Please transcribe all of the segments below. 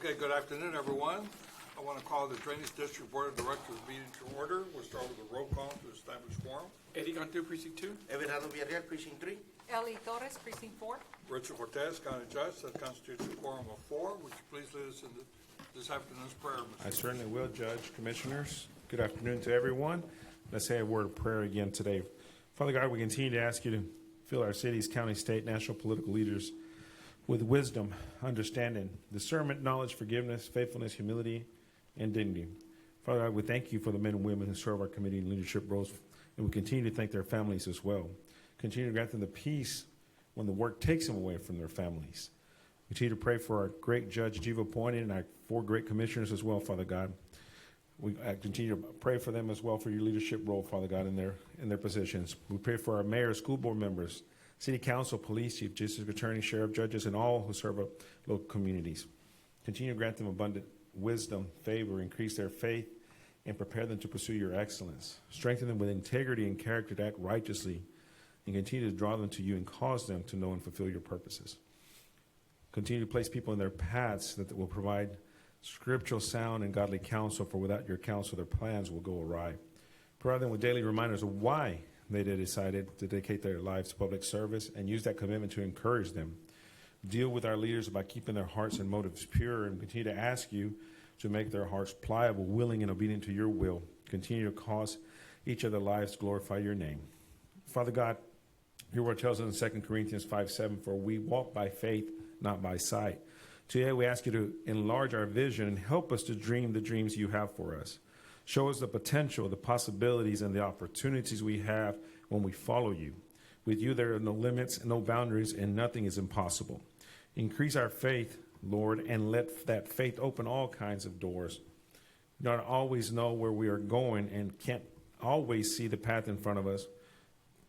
Okay, good afternoon, everyone. I want to call the Drainage District Board of Directors meeting to order. We'll start with a roll call to establish quorum. Eddie Cantu, Precinct 2. Everardo Villarreal, Precinct 3. Ellie Torres, Precinct 4. Richard Cortez, County Judge, that constitutes a quorum of 4. Would you please lead us in this afternoon's prayer, Mr. I certainly will, Judge, Commissioners. Good afternoon to everyone. Let's say a word of prayer again today. Father God, we continue to ask you to fill our cities, county, state, national political leaders with wisdom, understanding, discernment, knowledge, forgiveness, faithfulness, humility, and dignity. Father God, we thank you for the men and women who serve our committee in leadership roles, and we continue to thank their families as well. Continue to grant them the peace when the work takes them away from their families. Continue to pray for our great Judge Jiva Pointing and our 4 great commissioners as well, Father God. We continue to pray for them as well for your leadership role, Father God, in their positions. We pray for our mayor, school board members, city council, police chief, district attorney, sheriff, judges, and all who serve our local communities. Continue to grant them abundant wisdom, favor, increase their faith, and prepare them to pursue your excellence. Strengthen them with integrity and character to act righteously, and continue to draw them to you and cause them to know and fulfill your purposes. Continue to place people in their paths that will provide scriptural, sound, and godly counsel, for without your counsel, their plans will go awry. Provide them with daily reminders of why they decided to dedicate their lives to public service, and use that commitment to encourage them. Deal with our leaders by keeping their hearts and motives pure, and continue to ask you to make their hearts pliable, willing, and obedient to your will. Continue to cause each of their lives to glorify your name. Father God, your word tells us in 2 Corinthians 5:7, for we walk by faith, not by sight. Today we ask you to enlarge our vision and help us to dream the dreams you have for us. Show us the potential, the possibilities, and the opportunities we have when we follow you. With you there are no limits, no boundaries, and nothing is impossible. Increase our faith, Lord, and let that faith open all kinds of doors. We don't always know where we are going and can't always see the path in front of us,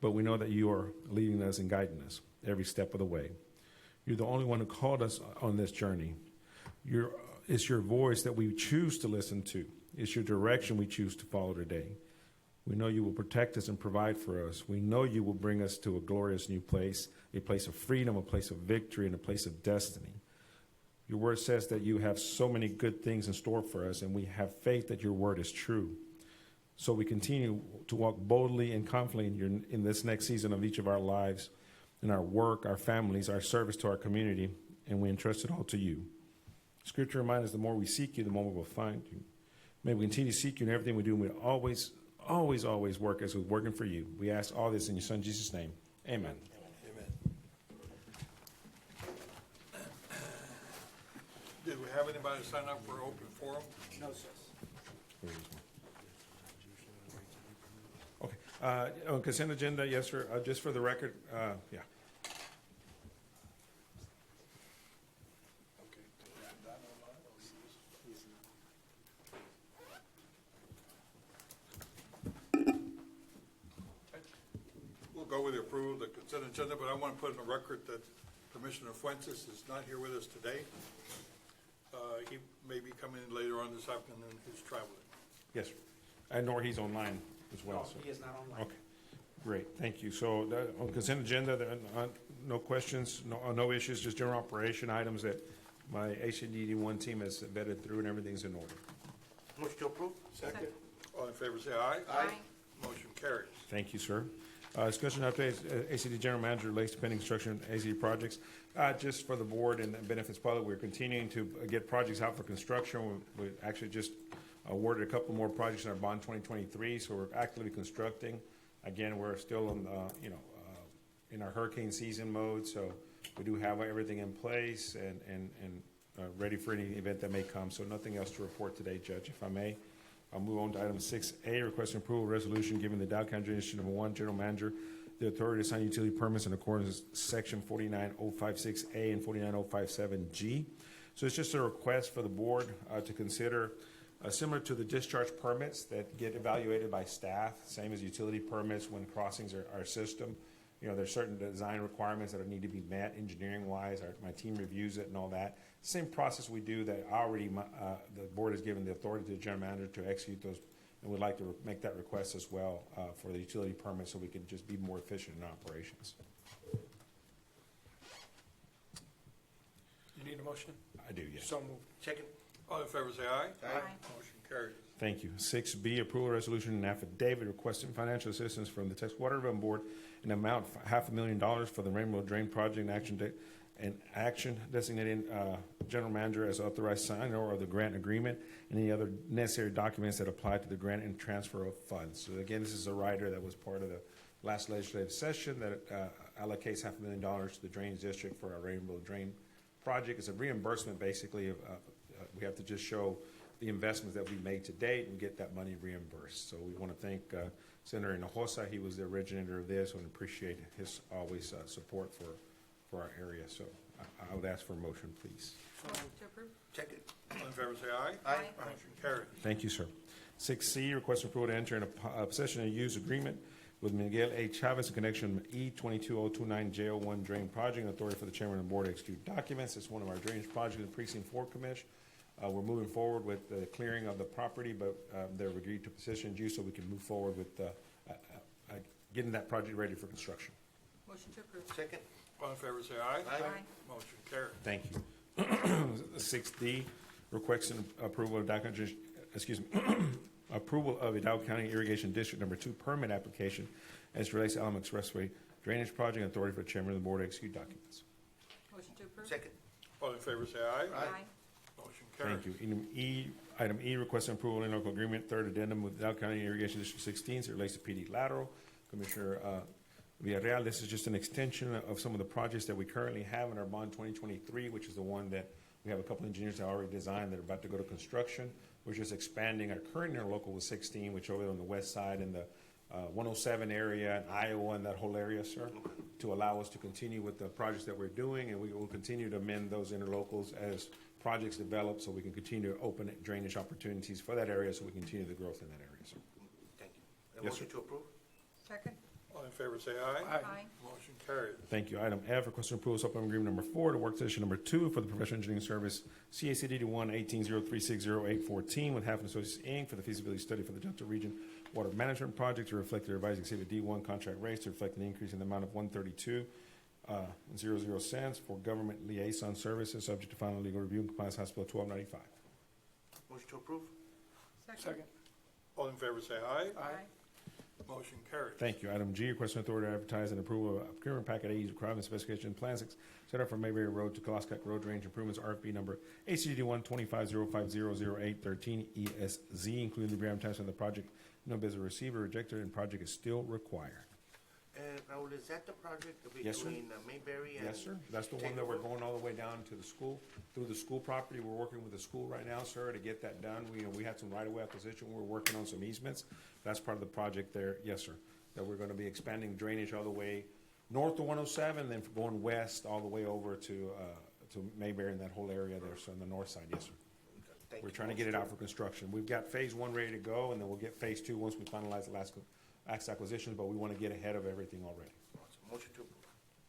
but we know that you are leading us and guiding us every step of the way. You're the only one who called us on this journey. It's your voice that we choose to listen to. It's your direction we choose to follow today. We know you will protect us and provide for us. We know you will bring us to a glorious new place, a place of freedom, a place of victory, and a place of destiny. Your word says that you have so many good things in store for us, and we have faith that your word is true. So we continue to walk boldly and confidently in this next season of each of our lives, in our work, our families, our service to our community, and we entrust it all to you. Scripture reminds us the more we seek you, the more we will find you. May we continue to seek you in everything we do, and we always work as we're working for you. We ask all this in your Son, Jesus' name. Amen. Amen. Did we have anybody sign up for open forum? No, sir. Okay. On consent agenda, yes, sir. Just for the record, yeah. We'll go with the approval of the consent agenda, but I want to put in the record that Commissioner Fuentes is not here with us today. He may be coming in later on this afternoon. He's traveling. Yes, sir. And nor he's online as well. No, So. he is not online. Okay, great, thank you. So on consent agenda, there are no questions, no issues, just general operation items that my HCDD1 team has vetted through and everything's in order. Motion to approve. Second. All in favor, say aye. Aye. Motion carries. Thank you, sir. Discussion updates, ACD General Manager relates to pending construction ACD projects. Just for the board and benefits public, we're continuing to get projects out for construction. We actually just awarded a couple more projects in our bond 2023, so we're actively constructing. Again, we're still on, in our hurricane season mode, so we do have everything in place and ready for any event that may come. So nothing else to report today, Judge, if I may. I'll move on to item 6A, requesting approval resolution giving the Dow County Drainage District #1 General Manager the authority to sign utility permits in accordance with Section 49056A and 49057G. So it's just a request for the board to consider similar to the discharge permits that get evaluated by staff, same as utility permits when crossings are our system. You know, there's certain design requirements that need to be met engineering-wise. My team reviews it and all that. Same process we do that already the board has given the authority to the general manager to execute those, and we'd like to make that request as well for the utility permit so we can just be more efficient in operations. You need a motion? I do, yes. So moved. Second. All in favor, say aye. Aye. Motion carries. Thank you. 6B, approval resolution and affidavit requesting financial assistance from the Texas Water Development Board in the amount of $500,000 for the Rainbow Drain Project and action designating general manager as authorized signer of the grant agreement and any other necessary documents that apply to the grant and transfer of funds. So again, this is a rider that was part of the last legislative session that allocates $500,000 to the Drains District for our Rainbow Drain Project. It's a reimbursement, basically, of we have to just show the investments that we made to date and get that money reimbursed. So we want to thank Senator Hinojosa. He was the originator of this and appreciate his always support for our area. So I would ask for a motion, please. Motion to approve. Second. All in favor, say aye. Aye. Motion carries. Thank you, sir. 6C, request approval to enter in a possession and use agreement with Miguel A. Chavez in connection with E22029J01 Drain Project and authority for the chairman of the board to execute documents. It's one of our drainage projects in Precinct 4 Commission. We're moving forward with the clearing of the property, but they've agreed to position use so we can move forward with getting that project ready for construction. Motion to approve. Second. All in favor, say aye. Aye. Motion carries. Thank you. 6D, requesting approval of approval of Hidalgo County Irrigation District Number 2 permit application as it relates to Alamo Expressway Drainage Project, authority for the chairman of the board to execute documents. Motion to approve. Second. All in favor, say aye. Aye. Motion carries. Thank you. Item E, requesting approval in local agreement, third addendum with Hidalgo County Irrigation District 16, as it relates to PD lateral. Commissioner Villarreal, this is just an extension of some of the projects that we currently have in our bond 2023, which is the one that we have a couple engineers that already designed that are about to go to construction. We're just expanding our current interlocal with 16, which over on the west side in the 107 area, and Iowa, and that whole area, sir, to allow us to continue with the projects that we're doing, and we will continue to amend those interlocals as projects develop, so we can continue to open drainage opportunities for that area, so we continue the growth in that area, sir. Thank you. A Yes, motion sir. to approve. Second. All in favor, say aye. Aye. Motion carries. Thank you. Item F, requesting approval of supplemental agreement number 4 to work session number 2 for the professional engineering service CACD 1-18-036-0814 with Half and Associates Inc. for the feasibility study for the Delta Region Water Management Project to reflect the revised exhibit D1 contract rates to reflect an increase in the amount of $132.00 for government liaison services, subject to final legal review and compliance House Bill 1295. Motion to approve. Second. All in favor, say aye. Aye. Motion carries. Thank you. Item G, requesting authority to advertise and approval of procurement packet A's requirements, specification, and plans set up for Mayberry Road to Koloskak Road Range Improvements, RFP number ACD 12505000813 ESZ, including the advertisement of the project. No bid is received or rejected, and project is still required. Raul, is that the project Yes, sir. between Mayberry and? Yes, sir. That's the one that we're going all the way down to the school, through the school property. We're working with the school right now, sir, to get that done. We had some right-of-way acquisition. We're working on some easements. That's part of the project there, yes, sir. That we're gonna be expanding drainage all the way north to 107, then going west all the way over to Mayberry and that whole area there, so on the north side, yes, sir. Thank We're you. trying to get it out for construction. We've got phase 1 ready to go, and then we'll get phase 2 once we finalize the last acquisitions, but we wanna get ahead of everything already. Awesome. Motion to approve.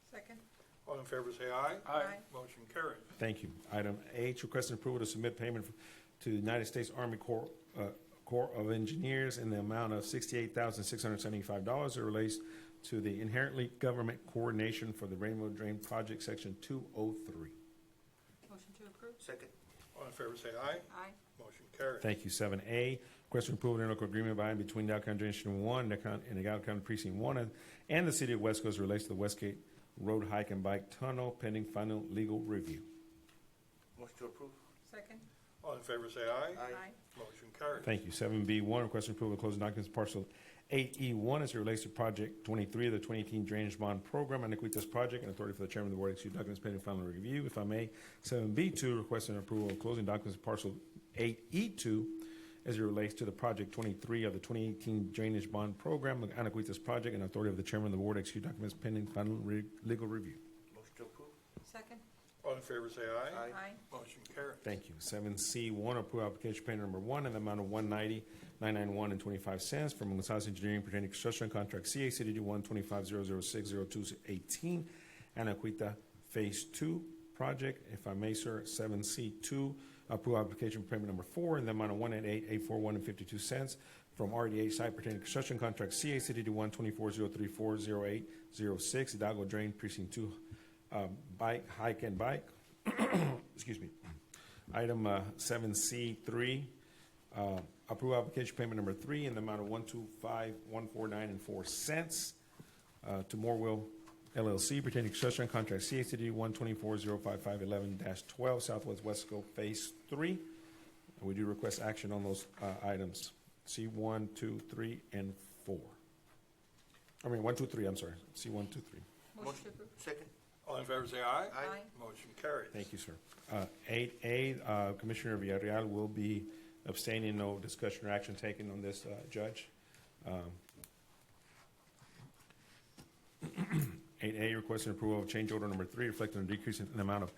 Second. All in favor, say aye. Aye. Motion carries. Thank you. Item H, requesting approval to submit payment to the United States Army Corps of Engineers in the amount of $68,675 that relates to the inherently government coordination for the Rainbow Drain Project, Section 203. Motion to approve. Second. All in favor, say aye. Aye. Motion carries. Thank you. 7A, requesting approval of interlocal agreement by and between Hidalgo County Drainage District 1 and Hidalgo County Precinct 1 and the City of West Coast relates to the Westgate Road Hike and Bike Tunnel pending final legal review. Motion to approve. Second. All in favor, say aye. Aye. Motion carries. Thank you. 7B1, requesting approval of closing documents parcel 8E1 as it relates to Project 23 of the 2018 Drainage Bond Program, and Aniquitas Project, and authority for the chairman of the board to execute documents pending final review. If I may, 7B2, requesting approval of closing documents parcel 8E2 as it relates to the Project 23 of the 2018 Drainage Bond Program, Aniquitas Project, and authority of the chairman of the board to execute documents pending final legal review. Motion to approve. Second. All in favor, say aye. Aye. Motion carries. Thank you. 7C1, approve application payment number 1 in the amount of $190,991.25 from Gonzalez Engineering pertaining to construction contract CACD 12500060218 Anaquita Phase 2 project. If I may, sir, 7C2, approve application payment number 4 in the amount of $188,841.52 from RDH site pertaining to construction contract CACD 12403400806 Hidalgo Drain Precinct 2 bike, hike and bike, excuse me, Item 7C3, approve application payment number 3 in the amount of $125,149.04 to Morewell LLC pertaining to construction contract CACD 124-05511-12 Southwest Wesco Phase 3. We do request action on those items, C1, 2, 3, and 4. I mean, 1, 2, 3, I'm sorry, C1, 2, 3. Motion to approve. Second. All in favor say aye. Aye. Motion carries. Thank you, sir. 8A, Commissioner Villarreal will be abstaining, no discussion or action taken on this, Judge. 8A, requesting approval of change order number 3, reflecting a decrease in the amount of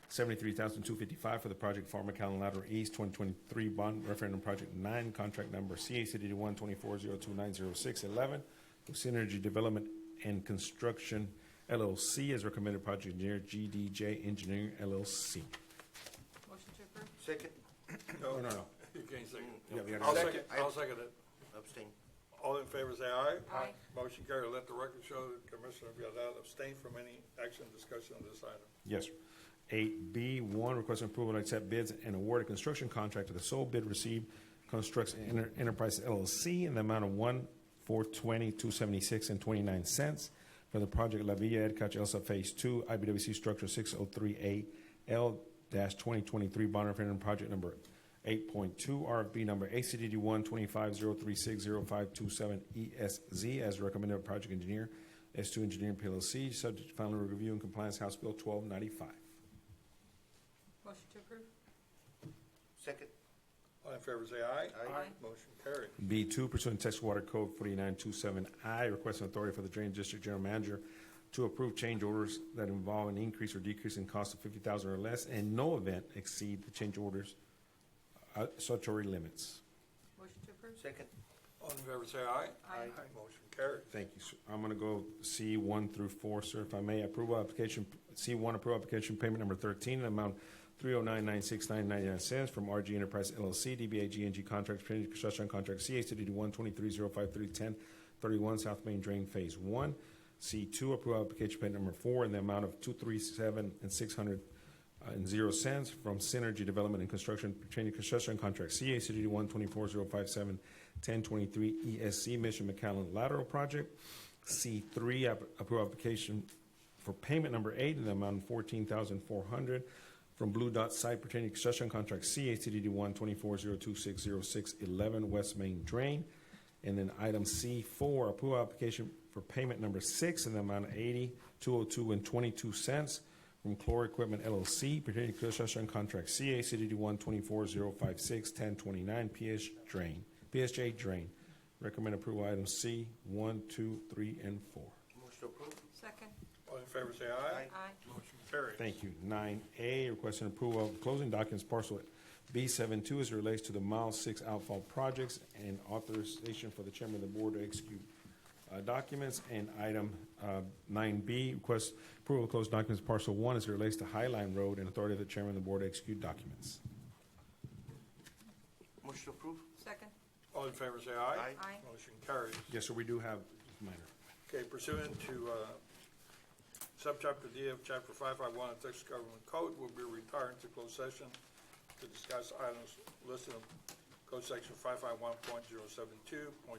$73,255 for the project Farm McAllen Lateral East 2023 bond referendum project 9, contract number CACD 12402906111 with Synergy Development and Construction LLC as recommended project engineer GDJ Engineering LLC. Motion to approve. Second. No. You can't second. Yeah, we gotta I'll second. second, I'll second it. Abstain. All in favor say aye. Aye. Motion carried. Let the record show that Commissioner Villarreal abstained from any action discussion on this item. Yes, sir. 8B1, requesting approval to accept bids and award a construction contract to the sole bid received Constructs Enterprise LLC in the amount of $1,420,276.29 for the project La Villa Edcach Elsa Phase 2, IBWC Structure 603A-L-2023 bond referendum project number 8.2, RFB number ACDD 125-036-0527-ESZ as recommended by project engineer S2 Engineering PLC, subject to final review and compliance House Bill 1295. Motion to approve. Second. All in favor say aye. Aye. Motion carried. B2, pursuant to Texas Water Code 4927I, requesting authority for the Drainage District General Manager to approve change orders that involve an increase or decrease in cost of $50,000 or less, and no event exceed the change orders statutory limits. Motion to approve. Second. All in favor say aye. Aye. Motion carried. Thank you, sir. I'm going to go C1 through 4, sir, if I may. Approval application, C1, approval application payment number 13, in amount $309,969.99 from RG Enterprise LLC, DBA GNG Contracts, Trinity Construction Contract, CACD 123-053-1031 South Main Drain Phase 1. C2, approval application payment number 4 in the amount of $237,600.00 from Synergy Development and Construction, Trinity Construction Contract, CACD 124-057-1023 ESC Mission McAllen Lateral Project. C3, approval application for payment number 8 in the amount of $14,400 from Blue Dot Site pertaining to construction contract CACD 124-026-0611 West Main Drain. And then item C4, approval application for payment number 6 in the amount of $80,202.22 from Chlor Equipment LLC pertaining to construction contract CACD 124-056-1029 PSJ Drain. Recommend approval items C, 1, 2, 3, and 4. Motion to approve. Second. All in favor say aye. Aye. Motion carried. Thank you. 9A, requesting approval of closing documents parcel B72 as it relates to the Mile 6 outfall projects and authorization for the chairman of the board to execute documents. And item 9B, request approval of closed documents parcel 1 as it relates to Highline Road and authority of the chairman of the board to execute documents. Motion to approve. Second. All in favor say aye. Aye. Aye. Motion carries. Yes, sir, we do have minor. Okay, pursuant to Subchapter D of Chapter 551 of Texas Government Code, we'll be retiring to closed session to discuss items listed in Code Section 551.072, .074,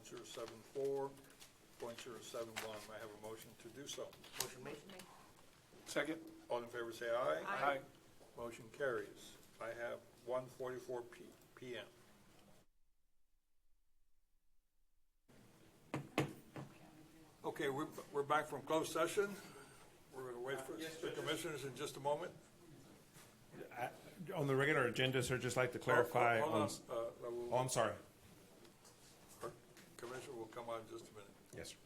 .071. May I have a motion to do so? Motion made. Motion made. Second. All in favor say aye. Aye. Motion carries. I have 1:44 p.m. Okay, we're back from closed session. We're going to wait for the commissioners in just a moment. On the regular agenda, sir, just like to clarify. Hold on. Oh, I'm sorry. Our Commissioner will come on in just a minute. Yes, sir.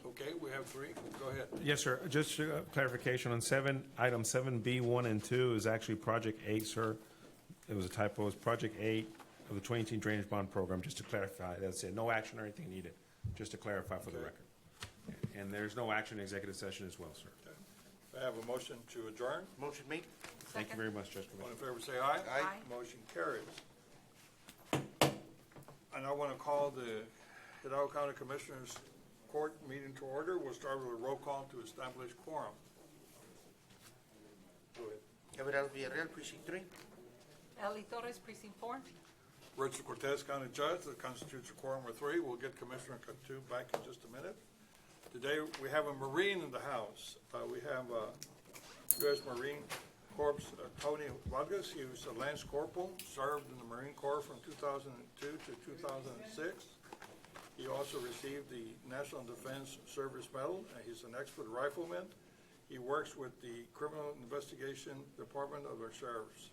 Okay, we have three. Go ahead. Yes, sir. Just clarification on item 7B, 1 and 2 is actually Project 8, sir. It was a typo. It's Project 8, of the 2018 Drainage Bond Program, just to clarify, that's it, no action or anything needed, just to clarify for the Okay. record. And there's no action in executive session as well, sir. I have a motion to adjourn. Motion made. Thank you Second. very much, Judge All Commissioner. in favor, say aye. Aye. Motion carries. And I want to call the Hidalgo County Commissioners Court meeting to order. We'll start with a roll call to establish quorum. Go ahead. Everal Villarreal, precinct 3. Ellie Torres, precinct 4. Richard Cortez, County Judge, that constitutes a quorum of 3. We'll get Commissioner Cantu back in just a minute. Today, we have a Marine in the house. We have U.S. Marine Corps Tony Vargas. He was a Lance Corporal, served in the Marine Corps from 2002 to 2006. He also received the National Defense Service Medal. He's an expert rifleman. He works with the Criminal Investigation Department of our sheriffs.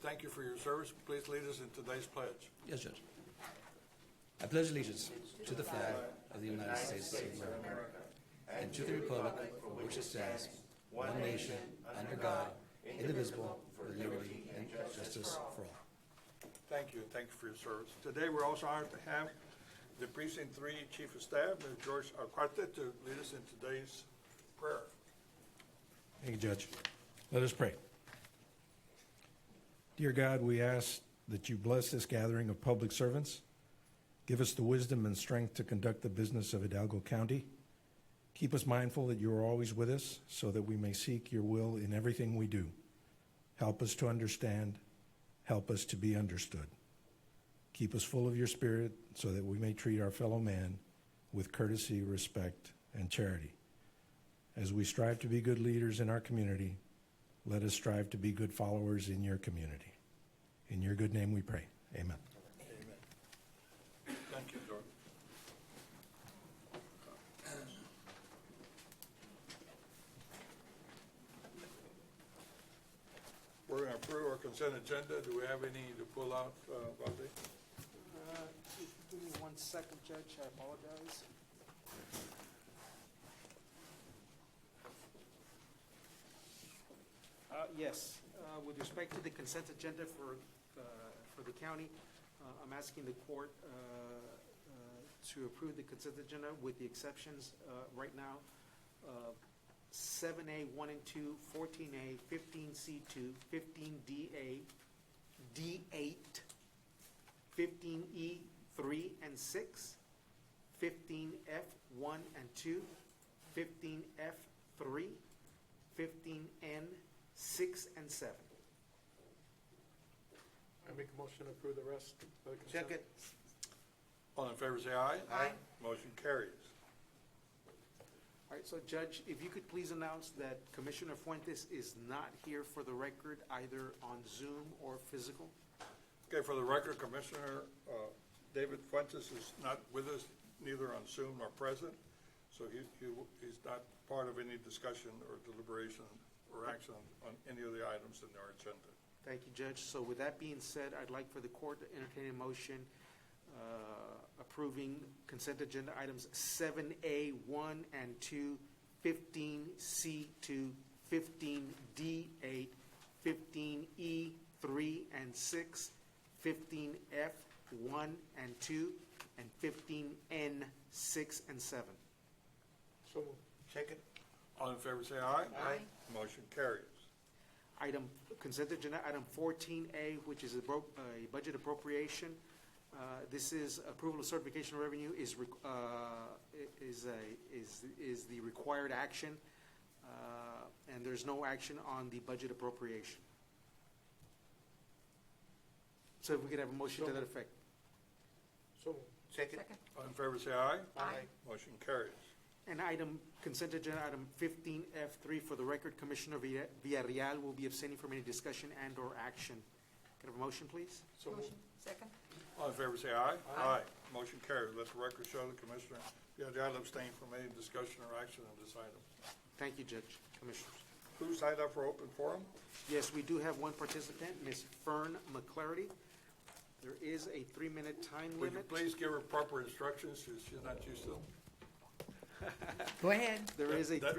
Thank you for your service. Please lead us in today's pledge. Yes, Judge. I pledge allegiance to the flag of the United States of America and to the republic for which it stands, one nation, under God, indivisible, for liberty and justice for all. Thank you. Thank you for your service. Today, we're also honored to have the Precinct 3 Chief of Staff, Mr. George Alcarte, to lead us in today's prayer. Thank you, Judge. Let us pray. Dear God, we ask that you bless this gathering of public servants. Give us the wisdom and strength to conduct the business of Hidalgo County. Keep us mindful that you are always with us so that we may seek your will in everything we do. Help us to understand. Help us to be understood. Keep us full of your spirit so that we may treat our fellow man with courtesy, respect, and charity. As we strive to be good leaders in our community, let us strive to be good followers in your community. In your good name we pray. Amen. Amen. Thank you, George. We're going to approve our consent agenda. Do we have any to pull out, Valde? Give me 1 second, Judge, I apologize. Yes, with respect to the consent agenda for the county, I'm asking the court to approve the consent agenda with the exceptions right now. 7A, 1 and 2, 14A, 15C2, 15DA, D8, 15E, 3 and 6, 15F, 1 and 2, 15F, 3, 15N, 6 and 7. I make a motion to approve the rest of the consent. Second. All in favor, say aye. Aye. Motion carries. All right, so Judge, if you could please announce that Commissioner Fuentes is not here for the record, either on Zoom or physical. Okay, for the record, Commissioner David Fuentes is not with us, neither on Zoom nor present, so he's not part of any discussion or deliberation or action on any of the items in our agenda. Thank you, Judge. So with that being said, I'd like for the court to entertain a motion approving consent agenda items 7A, 1 and 2, 15C2, 15D8, 15E, 3 and 6, 15F, 1 and 2, and 15N, 6 and 7. So moved. Second. All in favor, say aye. Aye. Motion carries. Consent agenda item 14A, which is a budget appropriation. This is approval of certification of revenue is the required action, and there's no action on the budget appropriation. So if we could have a motion to that effect. Second. Second. All in favor, say aye. Aye. Motion carries. And consent agenda item 15F3, for the record, Commissioner Villarreal will be abstaining from any discussion and/or action. Can I have a motion, please? Motion. Second. All in favor, say aye. Aye. Motion carries. Let the record show the Commissioner Villarreal abstain from any discussion or action on this item. Thank you, Judge. Commissioners. Who signed up for open forum? Yes, we do have one participant, Ms. Fern McClarty. There is a 3-minute time Would you limit. please give her proper instructions, since she's not used to them? Go ahead. There is a That-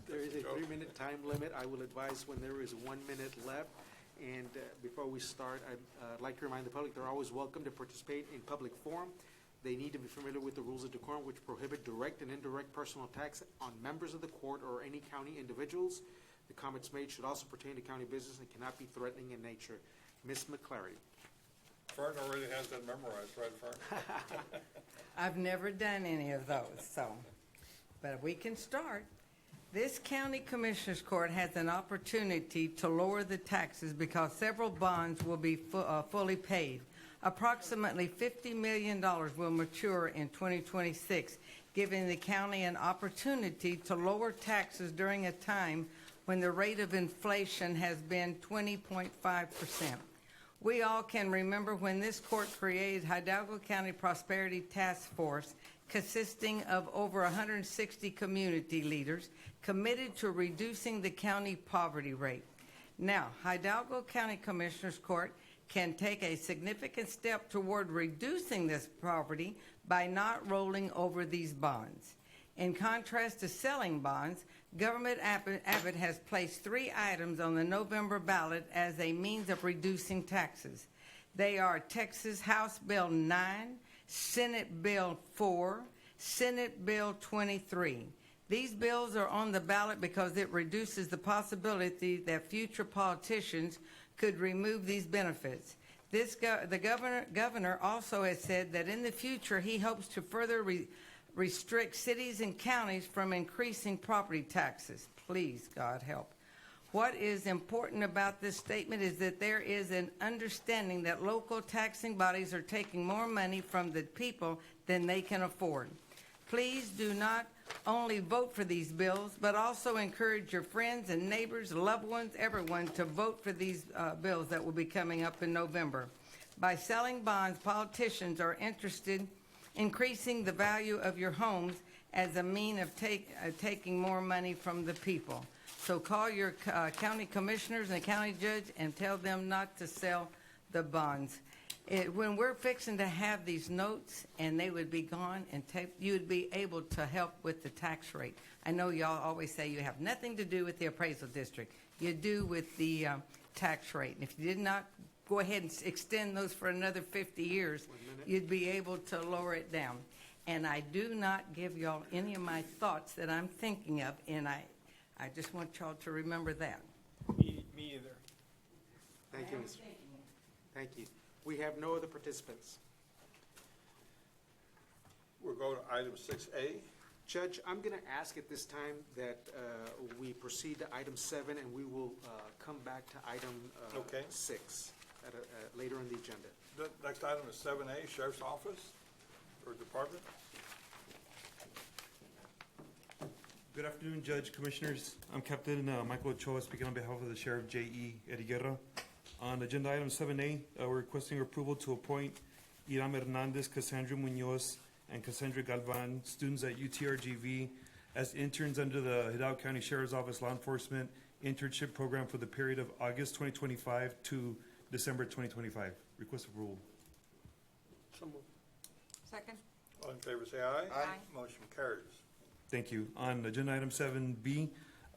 3-minute time limit. I will advise when there is 1 minute left. And before we start, I'd like to remind the public they're always welcome to participate in public forum. They need to be familiar with the rules of decorum, which prohibit direct and indirect personal attacks on members of the court or any county individuals. The comments made should also pertain to county business and cannot be threatening in nature. Ms. McClary. Fern already has that memorized, right, Fern? I've never done any of those, so, but we can start. This county commissioners court has an opportunity to lower the taxes because several bonds will be fully paid. Approximately $50 million will mature in 2026, giving the county an opportunity to lower taxes during a time when the rate of inflation has been 20.5%. We all can remember when this court created Hidalgo County Prosperity Task Force, consisting of over 160 community leaders committed to reducing the county poverty rate. Now, Hidalgo County Commissioners Court can take a significant step toward reducing this poverty by not rolling over these bonds. In contrast to selling bonds, Governor Abbott has placed 3 items on the November ballot as a means of reducing taxes. They are Texas House Bill 9, Senate Bill 4, Senate Bill 23. These bills are on the ballot because it reduces the possibility that future politicians could remove these benefits. The governor also has said that in the future he hopes to further restrict cities and counties from increasing property taxes. Please, God help. What is important about this statement is that there is an understanding that local taxing bodies are taking more money from the people than they can afford. Please do not only vote for these bills, but also encourage your friends and neighbors, loved ones, everyone to vote for these bills that will be coming up in November. By selling bonds, politicians are interested in increasing the value of your homes as a mean of taking more money from the people. So call your county commissioners and county judge and tell them not to sell the bonds. When we're fixing to have these notes and they would be gone, and you would be able to help with the tax rate. I know y'all always say you have nothing to do with the appraisal district. You do with the tax rate. And if you did not go ahead and extend those for another 50 years, you'd be able to lower it down. And I do not give y'all any of my thoughts that I'm thinking of, and I just want y'all to remember that. Me either. Thank you, Ms. Thank you. We have no other participants. We'll go to item 6A. Judge, I'm going to ask at this time that we proceed to item 7, and we will come back to item Okay. 6 later in the agenda. The next item is 7A, Sheriff's Office or Department. Good afternoon, Judge, Commissioners. I'm Captain Michael Ochoa, speaking on behalf of the Sheriff J.E. Eriguerra. On agenda item 7A, we're requesting approval to appoint Iram Hernandez, Cassandra Munoz, and Cassandra Galvan, students at UTRGV, as interns under the Hidalgo County Sheriff's Office Law Enforcement Internship Program for the period of August 2025 to December 2025. Request approval. So moved. Second? All in favor, say aye. Aye. Motion carries. Thank you. On agenda item 7B,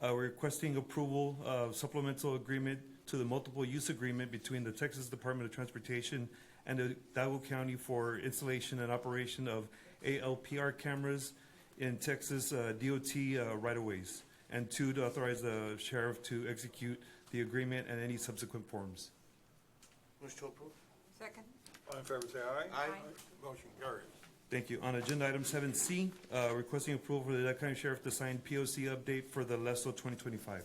we're requesting approval of supplemental agreement to the multiple use agreement between the Texas Department of Transportation and the Hidalgo County for installation and operation of ALPR cameras in Texas DOT right-of-ways, and 2, to authorize the sheriff to execute the agreement and any subsequent forms. Motion to approve. Second? All in favor, say aye. Aye. Motion carries. Thank you. On agenda item 7C, requesting approval for the Hidalgo County Sheriff to sign POC update for the LESO 2025.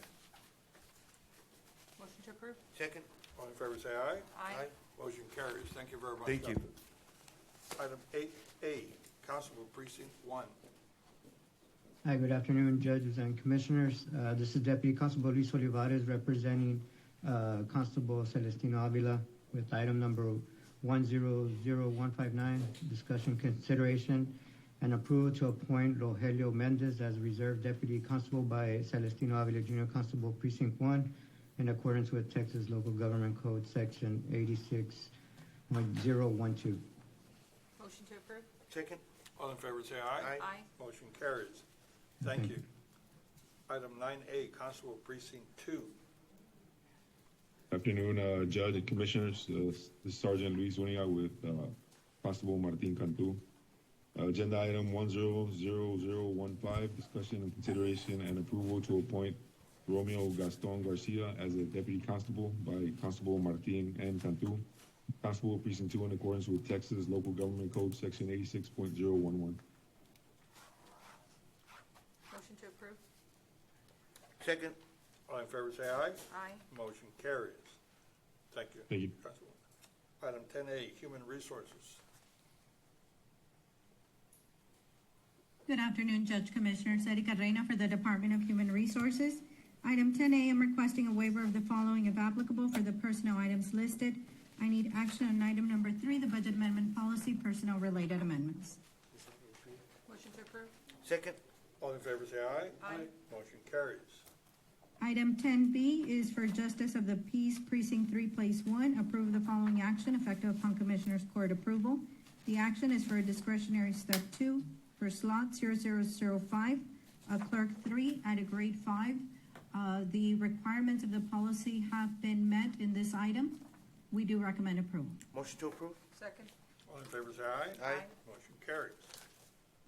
Motion to approve? Second. All in favor, say aye. Aye. Motion carries. Thank you very much. Thank you. Captain. Item 8A, Constable Precinct 1. Hi, good afternoon, judges and commissioners. This is Deputy Constable Luis Olivares representing Constable Celestino Avila with item number 100159, discussion, consideration, and approval to appoint Rogelio Mendez as Reserve Deputy Constable by Celestino Avila Junior Constable Precinct 1 in accordance with Texas Local Government Code Section 86.012. Motion to approve? Second. All in favor, say aye. Aye. Aye. Motion carries. Thank you. Item 9A, Constable Precinct 2. Afternoon, Judge and Commissioners. This is Sergeant Luis Zuniga with Constable Martin Cantu. Agenda item 100015, discussion and consideration and approval to appoint Romeo Gaston Garcia as a deputy constable by Constable Martin N. Cantu, Constable Precinct 2 in accordance with Texas Local Government Code Section 86.011. Motion to approve. Second. All in favor, say aye. Aye. Motion carries. Thank you. Thank you. Councilwoman. Item 10A, Human Resources. Good afternoon, Judge Commissioners. Erika Reina for the Department of Human Resources. Item 10A, I'm requesting a waiver of the following if applicable for the personnel items listed. I need action on item number 3, the budget amendment policy, personnel related amendments. Motion to approve. Second. All in favor, say aye. Aye. Motion carries. Item 10B is for Justice of the Peace Precinct 3, Place 1. Approve the following action effective upon Commissioner's Court approval. The action is for discretionary step 2 for slot 0005, clerk 3 at a grade 5. The requirements of the policy have been met in this item. We do recommend approval. Motion to approve. Second. All in favor, say aye. Aye. Motion carries.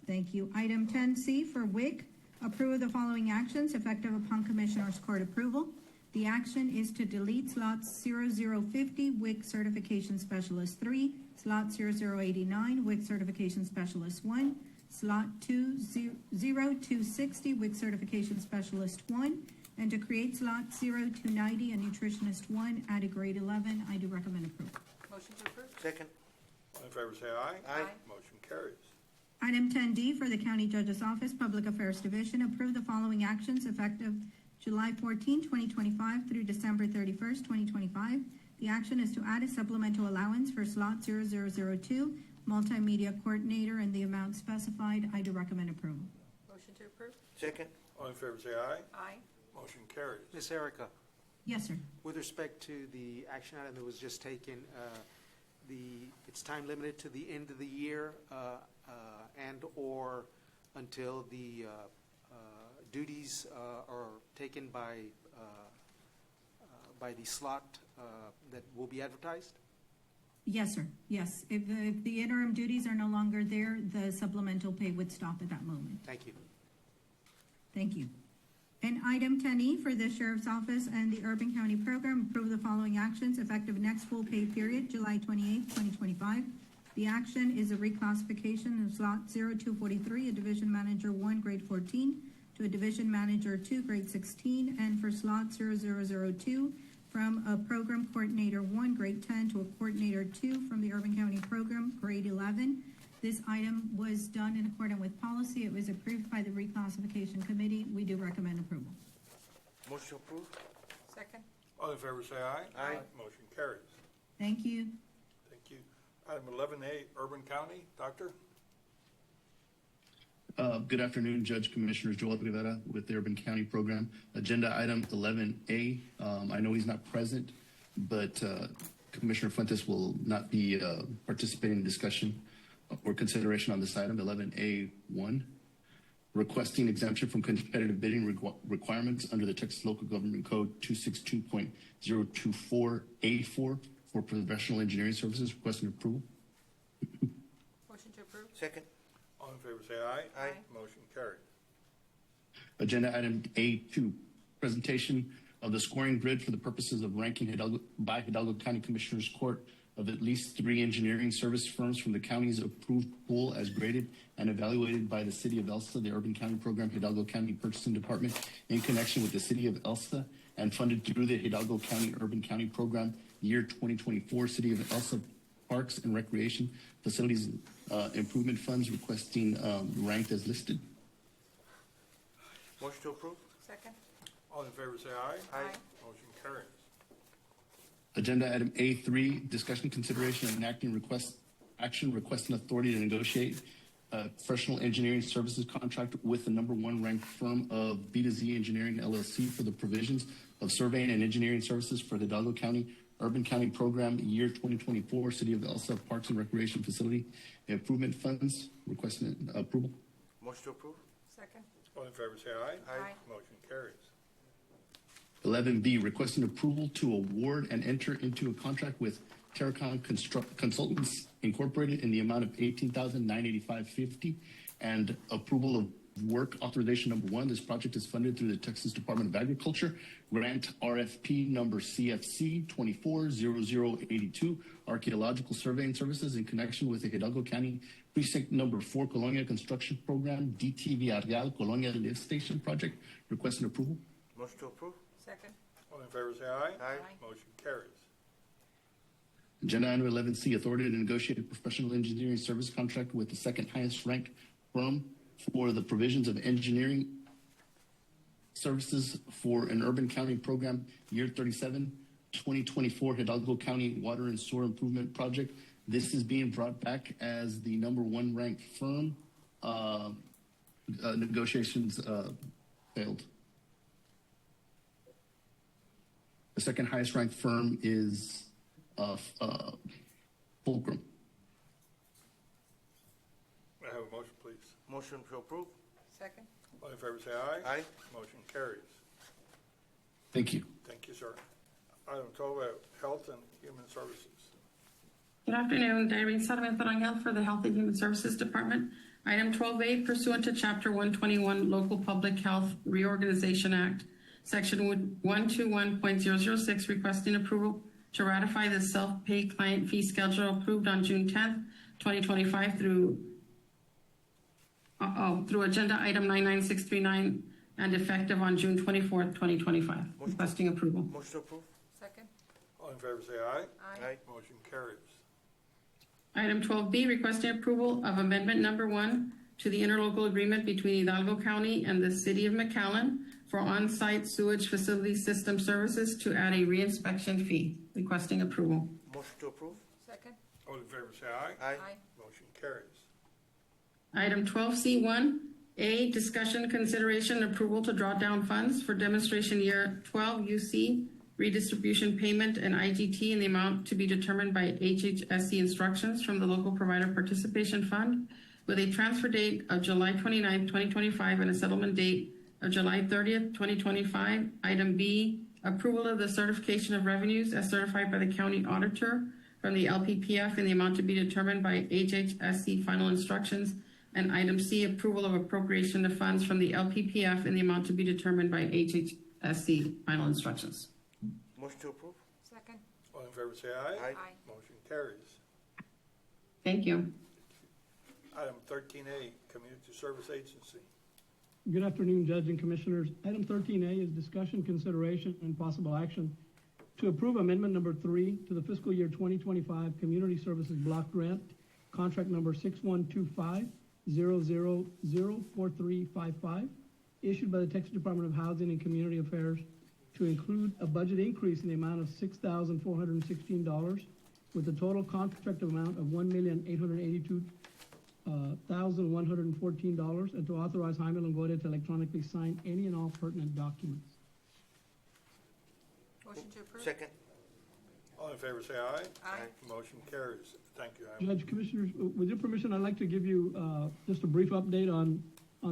Thank you. Item 10C for WIC, approve the following actions effective upon Commissioner's Court approval. The action is to delete slot 0050, WIC Certification Specialist 3, slot 0089, WIC Certification Specialist 1, slot 0260, WIC Certification Specialist 1, and to create slot 0290, a Nutritionist 1 at a grade 11. I do recommend approval. Motion to approve. Second. All in favor, say aye. Aye. Motion carries. Item 10D for the County Judge's Office, Public Affairs Division, approve the following actions effective July 14, 2025 through December 31st, 2025. The action is to add a supplemental allowance for slot 0002, multimedia coordinator, in the amount specified. I do recommend approval. Motion to approve. Second. All in favor, say aye. Aye. Motion carries. Ms. Erica, Yes, sir. with respect to the action item that was just taken, it's time limited to the end of the year, and/or until the duties are taken by the slot that will be advertised? Yes, sir. Yes. If the interim duties are no longer there, the supplemental pay would stop at that moment. Thank you. Thank you. And item 10E for the Sheriff's Office and the Urban County Program, approve the following actions effective next full pay period, July 28, 2025. The action is a reclassification of slot 0243, a Division Manager 1, grade 14, to a Division Manager 2, grade 16, and for slot 0002, from a Program Coordinator 1, grade 10, to a Coordinator 2 from the Urban County Program, grade 11. This item was done in accordance with policy. It was approved by the Reclassification Committee. We do recommend approval. Motion to approve. Second. All in favor, say aye. Aye. Motion carries. Thank you. Thank you. Item 11A, Urban County. Doctor? Good afternoon, Judge Commissioners. Joel Rivera with the Urban County Program. Agenda item 11A. I know he's not present, but Commissioner Fuentes will not be participating in discussion or consideration on this item. 11A1, requesting exemption from competitive bidding requirements under the Texas Local Government Code 262.024A4 for professional engineering services. Requesting approval. Motion to approve. Second. All in favor, say aye. Aye. Motion carried. Agenda item A2, presentation of the scoring grid for the purposes of ranking Hidalgo County Commissioners Court of at least 3 engineering service firms from the county's approved pool as graded and evaluated by the City of Elsa, the Urban County Program, Hidalgo County Purchasing Department, in connection with the City of Elsa, and funded through the Hidalgo County Urban County Program, year 2024, City of Elsa Parks and Recreation Facilities Improvement Funds, requesting ranked as listed. Motion to approve. Second. All in favor, say aye. Aye. Motion carries. Agenda item A3, discussion, consideration, and enacting action requesting authority to negotiate a professional engineering services contract with the #1 ranked firm of B2Z Engineering LLC for the provisions of surveying and engineering services for the Hidalgo County Urban County Program, year 2024, City of Elsa Parks and Recreation Facility Improvement Funds, requesting approval. Motion to approve. Second. All in favor, say aye. Aye. Motion carries. 11B, requesting approval to award and enter into a contract with Terracon Consultants Incorporated in the amount of $18,985.50 and approval of work authorization number 1. This project is funded through the Texas Department of Agriculture, grant RFP number CFC 240082, archaeological surveying services in connection with the Hidalgo County Precinct number 4 Colonia Construction Program, DTV Arreal Colonia Lift Station Project, requesting approval. Motion to approve? Second. All in favor, say aye. Aye. Motion carries. Agenda item 11C, authority to negotiate a professional engineering service contract with the second highest ranked firm for the provisions of engineering services for an urban county program, year 37, 2024 Hidalgo County Water and Sewer Improvement Project. This is being brought back as the number 1 ranked firm. Negotiations failed. The second highest ranked firm is Fulcrum. May I have a motion, please? Motion to approve? Second. All in favor, say aye. Aye. Motion carries. Thank you. Thank you, sir. Item 12, Health and Human Services. Good afternoon, Irene Sarmiento Rangel for the Health and Human Services Department. Item 12A, pursuant to Chapter 121 Local Public Health Reorganization Act, Section 121.006, requesting approval to ratify the self-pay client fee schedule approved on June 10th, 2025 through agenda item 99639 and effective on June 24th, 2025. Requesting approval. Motion to approve? Second. All in favor, say aye. Aye. Motion carries. Item 12B, requesting approval of amendment number 1 to the interlocal agreement between Hidalgo County and the City of McAllen for on-site sewage facility system services to add a reinspection fee. Requesting approval. Motion to approve? Second. All in favor, say aye. Aye. Motion carries. Item 12C1A, discussion, consideration, and approval to draw down funds for demonstration year 12 UC redistribution payment and IGT in the amount to be determined by HHSC instructions from the Local Provider Participation Fund with a transfer date of July 29, 2025 and a settlement date of July 30th, 2025. Item B, approval of the certification of revenues as certified by the county auditor from the LPPF in the amount to be determined by HHSC final instructions. And item C, approval of appropriation of funds from the LPPF in the amount to be determined by HHSC final instructions. Motion to approve? Second. All in favor, say aye. Aye. Motion carries. Thank you. Item 13A, Community Service Agency. Good afternoon, Judge and Commissioners. Item 13A is discussion, consideration, and possible action to approve amendment number 3 to the fiscal year 2025 Community Services Block Grant, contract number 6125-0004355, issued by the Texas Department of Housing and Community Affairs to include a budget increase in the amount of $6,416 with a total contract amount of $1,882,114 and to authorize Jaime Longoria to electronically sign any and all pertinent documents. Motion to approve. Second? All in favor, say aye. Aye. Motion carries. Thank you, Jaime. Judge, Commissioners, with your permission, I'd like to give you just a brief update on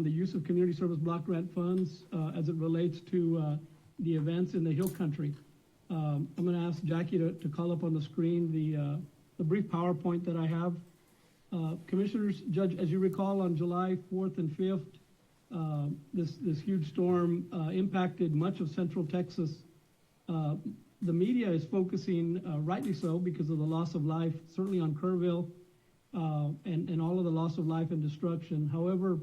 the use of community service block grant funds as it relates to the events in the Hill Country. I'm going to ask Jackie to call up on the screen the brief PowerPoint that I have. Commissioners, Judge, as you recall, on July 4th and 5th, this huge storm impacted much of Central Texas. The media is focusing, rightly so, because of the loss of life, certainly on Kerrville, and all of the loss of life and destruction. However,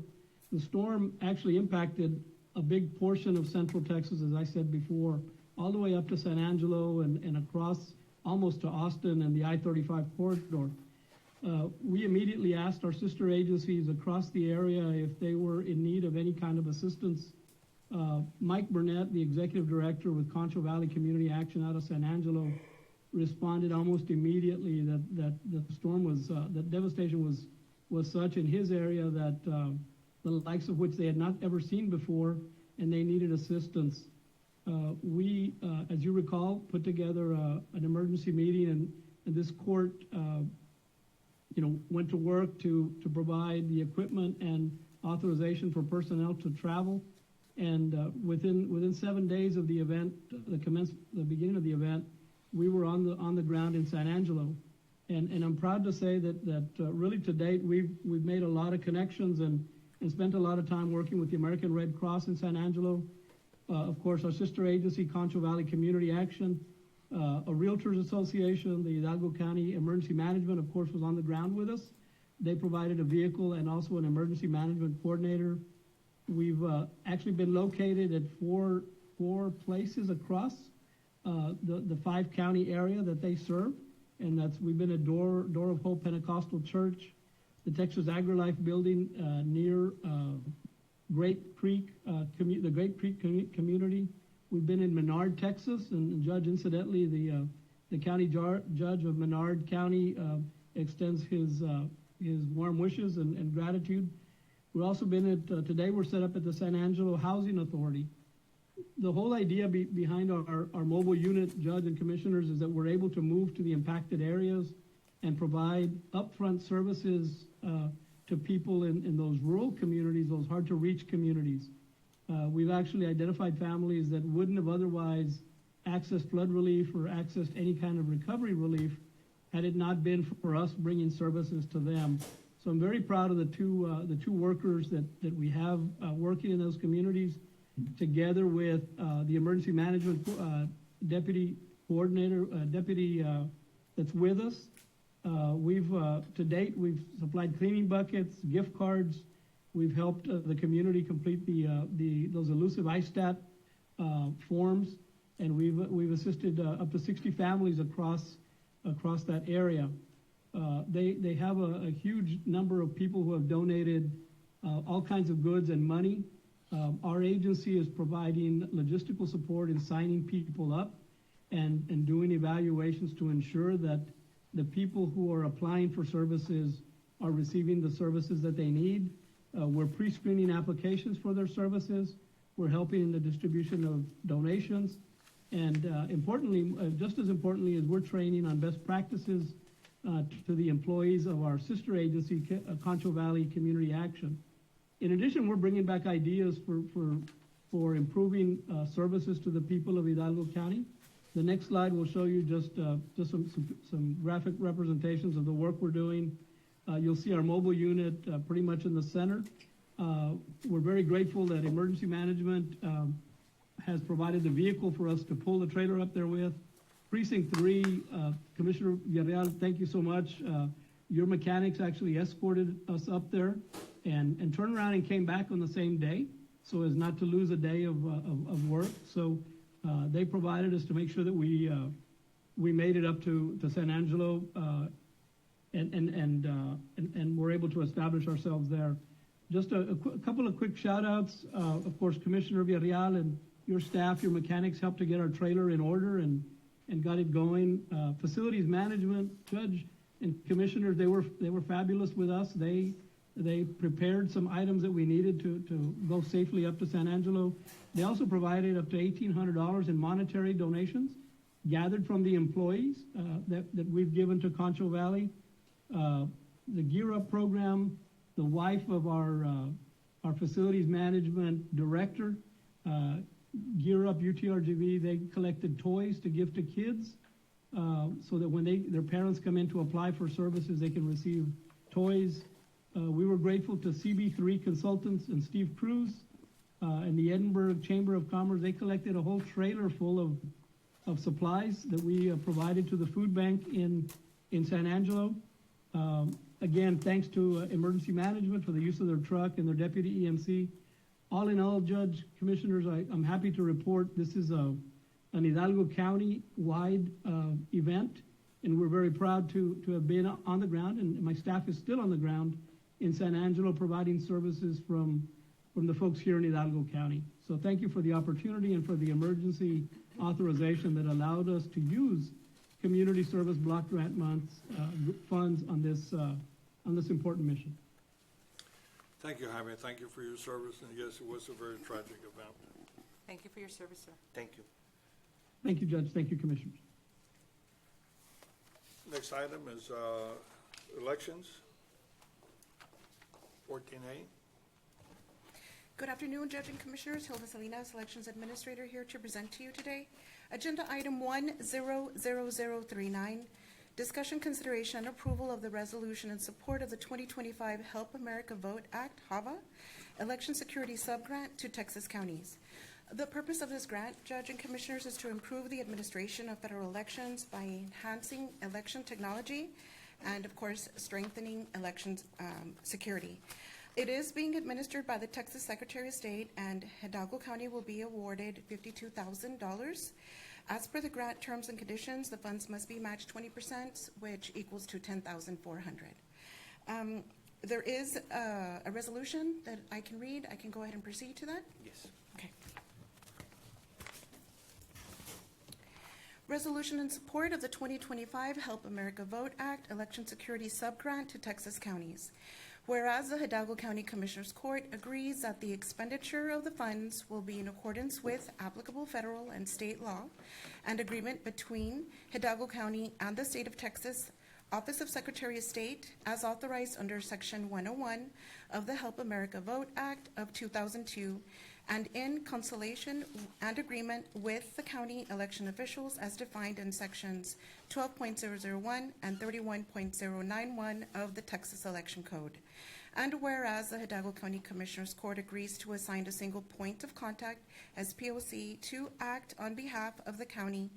the storm actually impacted a big portion of Central Texas, as I said before, all the way up to San Angelo and across almost to Austin and the I-35 corridor. We immediately asked our sister agencies across the area if they were in need of any kind of assistance. Mike Burnett, the executive director with Concho Valley Community Action out of San Angelo, responded almost immediately that the storm was, that devastation was such in his area that the likes of which they had not ever seen before, and they needed assistance. We, as you recall, put together an emergency meeting, and this court went to work to provide the equipment and authorization for personnel to travel. And within 7 days of the event, the beginning of the event, we were on the ground in San Angelo. And I'm proud to say that really to date, we've made a lot of connections and spent a lot of time working with the American Red Cross in San Angelo. Of course, our sister agency, Concho Valley Community Action, a Realtors Association, the Hidalgo County Emergency Management, of course, was on the ground with us. They provided a vehicle and also an emergency management coordinator. We've actually been located at four places across the 5-county area that they serve. And we've been at Door of Hope Pentecostal Church, the Texas AgriLife building near Great Creek, the Great Creek community. We've been in Menard, Texas, and Judge, incidentally, the county judge of Menard County extends his warm wishes and gratitude. We've also been at, today we're set up at the San Angelo Housing Authority. The whole idea behind our mobile unit, Judge and Commissioners, is that we're able to move to the impacted areas and provide upfront services to people in those rural communities, those hard-to-reach communities. We've actually identified families that wouldn't have otherwise accessed flood relief or accessed any kind of recovery relief had it not been for us bringing services to them. So I'm very proud of the two workers that we have working in those communities, together with the emergency management deputy coordinator, that's with us. To date, we've supplied cleaning buckets, gift cards. We've helped the community complete those elusive ISTAT forms, and we've assisted up to 60 families across that area. They have a huge number of people who have donated all kinds of goods and money. Our agency is providing logistical support in signing people up and doing evaluations to ensure that the people who are applying for services are receiving the services that they need. We're pre-screening applications for their services. We're helping in the distribution of donations. And importantly, just as importantly, is we're training on best practices to the employees of our sister agency, Concho Valley Community Action. In addition, we're bringing back ideas for improving services to the people of Hidalgo County. The next slide will show you just some graphic representations of the work we're doing. You'll see our mobile unit pretty much in the center. We're very grateful that Emergency Management has provided the vehicle for us to pull the trailer up there with. Precinct 3, Commissioner Villarreal, thank you so much. Your mechanics actually escorted us up there and turned around and came back on the same day, so as not to lose a day of work. So they provided us to make sure that we made it up to San Angelo and we're able to establish ourselves there. Just a couple of quick shout outs. Of course, Commissioner Villarreal and your staff, your mechanics helped to get our trailer in order and got it going. Facilities management, Judge and Commissioners, they were fabulous with us. They prepared some items that we needed to go safely up to San Angelo. They also provided up to $1,800 in monetary donations gathered from the employees that we've given to Concho Valley. The Gear Up program, the wife of our facilities management director, Gear Up UTRGV, they collected toys to give to kids so that when their parents come in to apply for services, they can receive toys. We were grateful to CB3 Consultants and Steve Cruz and the Edinburgh Chamber of Commerce. They collected a whole trailer full of supplies that we provided to the food bank in San Angelo. Again, thanks to Emergency Management for the use of their truck and their deputy EMC. All in all, Judge, Commissioners, I'm happy to report this is an Hidalgo County-wide event, and we're very proud to have been on the ground, and my staff is still on the ground in San Angelo providing services from the folks here in Hidalgo County. So thank you for the opportunity and for the emergency authorization that allowed us to use Community Service Block Grant funds on this important mission. Thank you, Jaime. Thank you for your service. And yes, it was a very tragic event. Thank you for your service, sir. Thank you. Thank you, Judge. Thank you, Commissioners. Next item is elections. 14A. Good afternoon, Judge and Commissioners. Hilda Salinas, Elections Administrator, here to present to you today. Agenda item 100039, discussion, consideration, and approval of the resolution in support of the 2025 Help America Vote Act, HAVA, Election Security Subgrant to Texas counties. The purpose of this grant, Judge and Commissioners, is to improve the administration of federal elections by enhancing election technology and, of course, strengthening elections security. It is being administered by the Texas Secretary of State, and Hidalgo County will be awarded $52,000. As per the grant terms and conditions, the funds must be matched 20%, which equals to $10,400. There is a resolution that I can read. I can go ahead and proceed to that? Yes. Okay. Resolution in support of the 2025 Help America Vote Act Election Security Subgrant to Texas counties. Whereas the Hidalgo County Commissioners Court agrees that the expenditure of the funds will be in accordance with applicable federal and state law and agreement between Hidalgo County and the state of Texas, Office of Secretary of State, as authorized under Section 101 of the Help America Vote Act of 2002, and in consultation and agreement with the county election officials as defined in Sections 12.001 and 31.091 of the Texas Election Code. And whereas the Hidalgo County Commissioners Court agrees to assign a single point of contact as POC to act on behalf of the county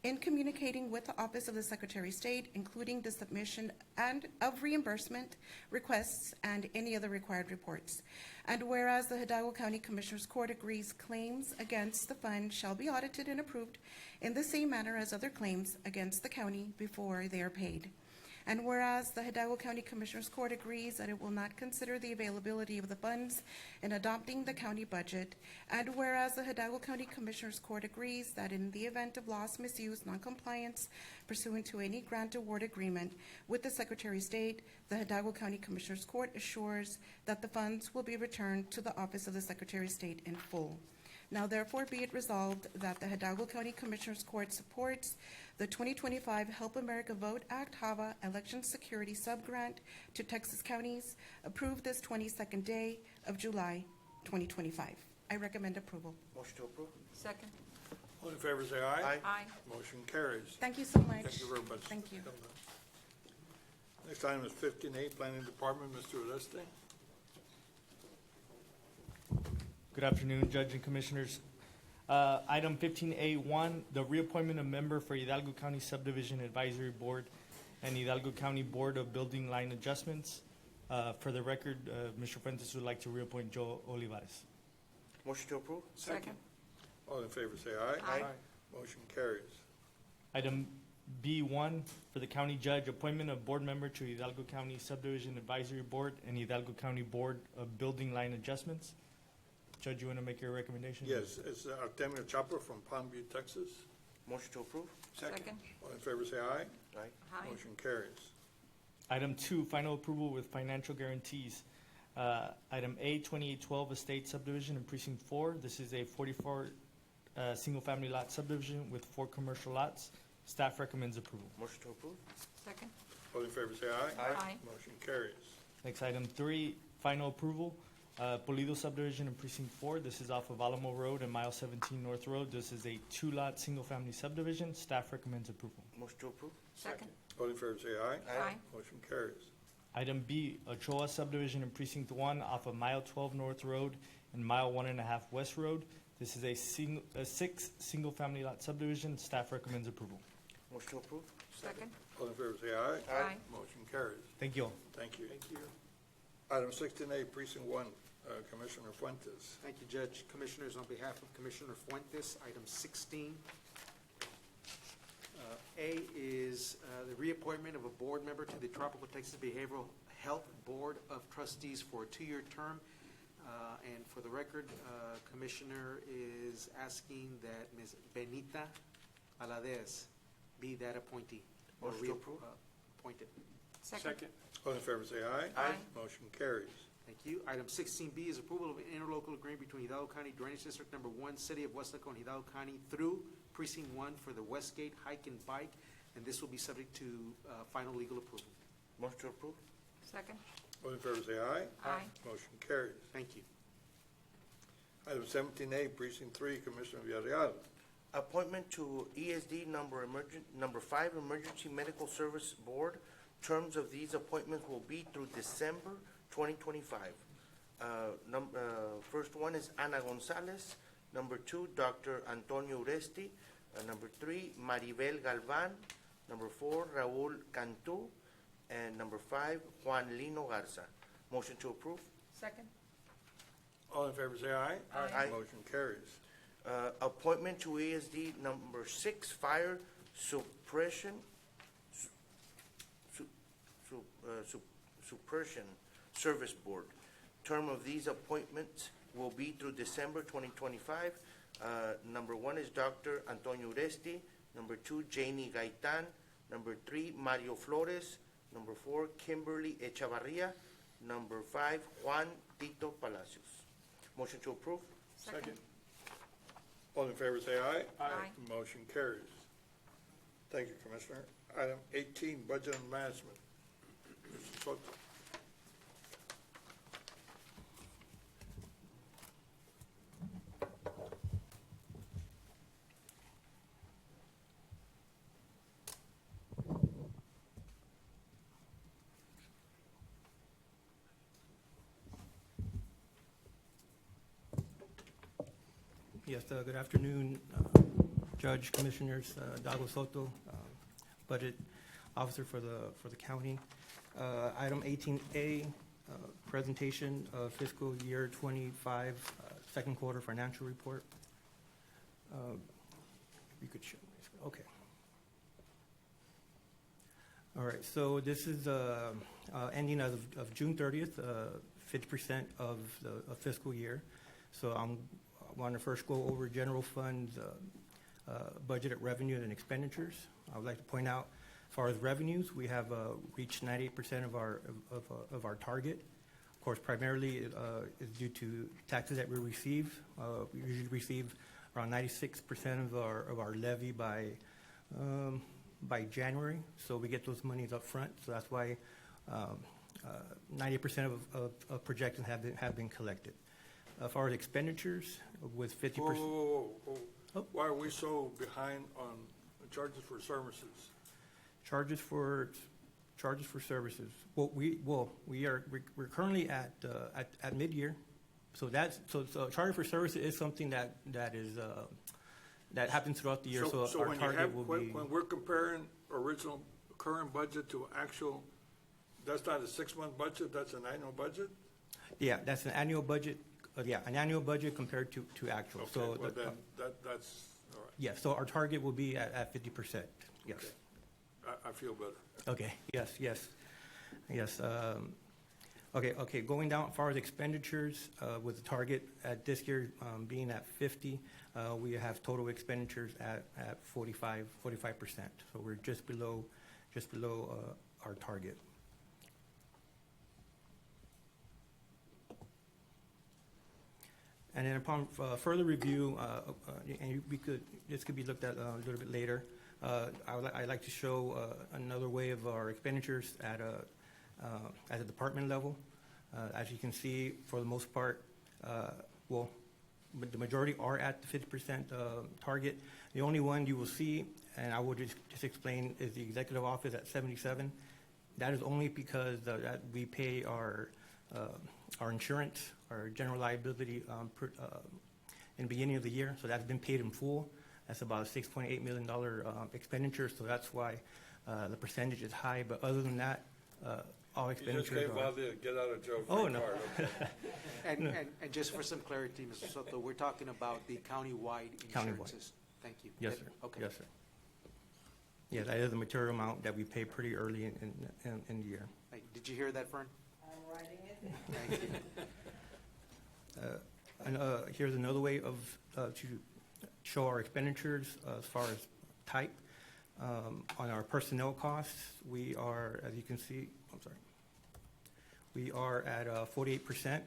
in communicating with the Office of the Secretary of State, including the submission and of reimbursement requests and any other required reports. And whereas the Hidalgo County Commissioners Court agrees claims against the fund shall be audited and approved in the same manner as other claims against the county before they are paid. And whereas the Hidalgo County Commissioners Court agrees that it will not consider the availability of the funds in adopting the county budget, and whereas the Hidalgo County Commissioners Court agrees that in the event of loss, misuse, noncompliance pursuant to any grant award agreement with the Secretary of State, the Hidalgo County Commissioners Court assures that the funds will be returned to the Office of the Secretary of State in full. Now therefore be it resolved that the Hidalgo County Commissioners Court supports the 2025 Help America Vote Act HAVA Election Security Subgrant to Texas counties, approved this 22nd day of July 2025. I recommend approval. Motion to approve. Second. All in favor, say aye. Aye. Aye. Motion carries. Thank you so much. Thank you very much. Thank you. Next item is 15A, Planning Department, Mr. Oreste. Good afternoon, Judge and Commissioners. Item 15A1, the reappointment of member for Hidalgo County Subdivision Advisory Board and Hidalgo County Board of Building Line Adjustments. For the record, Mr. Fuentes would like to reappoint Joe Olivares. Motion to approve. Second. All in favor, say aye. Aye. Motion carries. Item B1, for the County Judge, appointment of board member to Hidalgo County Subdivision Advisory Board and Hidalgo County Board of Building Line Adjustments. Judge, you want to make your recommendation? Yes, it's Artemio Chapa from Palm View, Texas. Motion to approve. Second. All in favor, say aye. Aye. Aye. Motion carries. Item 2, final approval with financial guarantees. Item A, 2812 Estate Subdivision in Precinct 4. This is a 44 single-family lot subdivision with 4 commercial lots. Staff recommends approval. Motion to approve. Second. All in favor, say aye. Aye. Motion carries. Next, item 3, final approval. Pulido Subdivision in Precinct 4. This is off of Alamo Road and Mile 17 North Road. This is a 2-lot, single-family subdivision. Staff recommends approval. Motion to approve. Second. All in favor, say aye. Aye. Motion carries. Item B, Ochoa Subdivision in Precinct 1 off of Mile 12 North Road and Mile 1.5 West Road. This is a 6 single-family lot subdivision. Staff recommends approval. Motion to approve. Second. All in favor, say aye. Aye. Motion carries. Thank you all. Thank you. Item 16A, Precinct 1, Commissioner Fuentes. Thank you, Judge. Commissioners, on behalf of Commissioner Fuentes, item 16. A is the reappointment of a board member to the Tropical Texas Behavioral Health Board of Trustees for a 2-year term. And for the record, Commissioner is asking that Ms. Benita Valadez be that appointee. or Motion to approve. Appointed. Second. All in favor, say aye. Aye. Motion carries. Thank you. Item 16B is approval of an interlocal agreement between Hidalgo County Drainage District Number 1, City of Westlaco, and Hidalgo County through Precinct 1 for the Westgate Hike and Bike, and this will be subject to final legal approval. Motion to approve. Second. All in favor, say aye. Aye. Motion carries. Thank you. Item 17A, Precinct 3, Commissioner Villarreal. Appointment to ESD number 5 Emergency Medical Service Board. Terms of these appointments will be through December 2025. First one is Ana Gonzalez. Number 2, Dr. Antonio Uresti. Number 3, Maribel Galvan. Number 4, Raul Cantu. And number 5, Juan Lino Garza. Motion to approve? Second. All in favor say aye. Aye. Motion carries. Appointment to ESD number 6 Fire Suppression Suppression Service Board. Term of these appointments will be through December 2025. Number 1 is Dr. Antonio Uresti. Number 2, Janie Gaitan. Number 3, Mario Flores. Number 4, Kimberly Echavarria. Number 5, Juan Tito Palacios. Motion to approve? Second. All in favor say aye. Aye. Motion carries. Thank you, Commissioner. Item 18, Budget and Management. Mr. Soto. Yes, good afternoon, Judge, Commissioners, Dago Soto, Budget Officer for the county. Item 18A, presentation of fiscal year 25 second quarter financial report. You could show me. Okay. All right, so this is ending as of June 30th, 50% of the fiscal year. So I want to first go over general fund budgeted revenue and expenditures. I would like to point out, as far as revenues, we have reached 98% of our target. Of course, primarily is due to taxes that we receive. We usually receive around 96% of our levy by January, so we get those monies up front. So that's why 90% of projections have been collected. As far as expenditures, with 50%. Whoa. Oh. Why are we so behind on charges for services? Charges for services. Well, we're currently at mid-year, so charge for services is something that happens throughout the year. So our when target will be. When we're comparing original current budget to actual, that's not a 6-month budget. That's an annual budget. Yeah, that's an annual budget. An annual budget compared to actual. Okay, So well then that's all right. yeah, so our target will be at 50%. Yes. Okay. I feel better. Okay. Yes. Okay. Going down as far as expenditures, with the target at this year being at 50, we have total expenditures at 45%. So we're just below our target. And then upon further review, and this could be looked at a little bit later. I'd like to show another way of our expenditures at a department level. As you can see, for the most part, the majority are at the 50% target. The only one you will see, and I will just explain, is the executive office at 77. That is only because that we pay our insurance, our general liability in the beginning of the year. So that's been paid in full. That's about a $6.8 million expenditure. So that's why the percentage is high. But other than that, all expenditures You just gave Valde a get out of jail free Oh, no. card. Okay. And just for some clarity, Mr. Soto, we're talking about the countywide insurances. Thank you. Yes, sir. Okay. Yes, sir. Yeah, that is the material amount that we pay pretty early in the year. Hey, did you hear that, Fern? I'm writing it. Thank you. And here's another way of to show our expenditures as far as type. On our personnel costs, we are, as you can see, we are at 48%.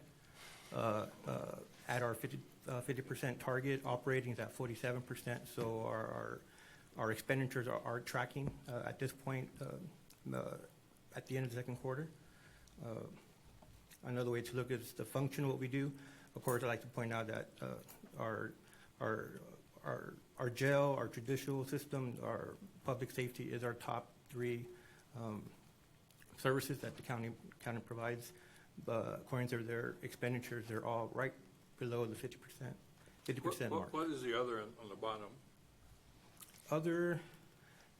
At our 50% target, operating is at 47%. So our expenditures are tracking at this point at the end of the second quarter. Another way to look is the function of what we do. Of course, I'd like to point out that our jail, our judicial system, our public safety is our top three services that the county provides. According to their expenditures, they're all right below the 50% mark. What is the other on the bottom? Other,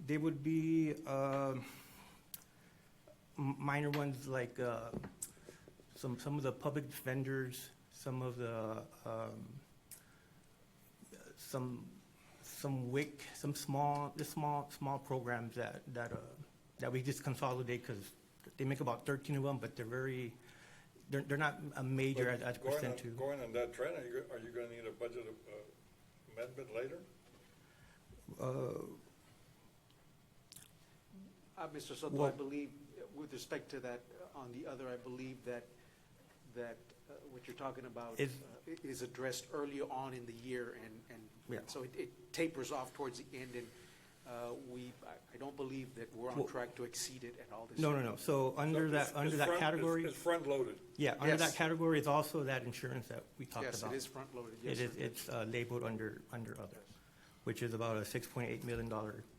they would be minor ones like some of the public defenders, some of the some WIC, some small programs that we just consolidate because they make about 13 of them, but they're not a major as percent to. Going on that trend, are you going to need a budget amendment later? Mr. Soto, I believe, with respect to that, on the other, I believe that what you're talking about is addressed early on in the year, and so it tapers off towards the end, and I don't believe that we're on track to exceed it at all this year. No. So under that category, it's front loaded. Yeah, under that category is also that insurance that we talked about. Yes, it is front loaded. Yes, It's labeled under other, which is about a $6.8 million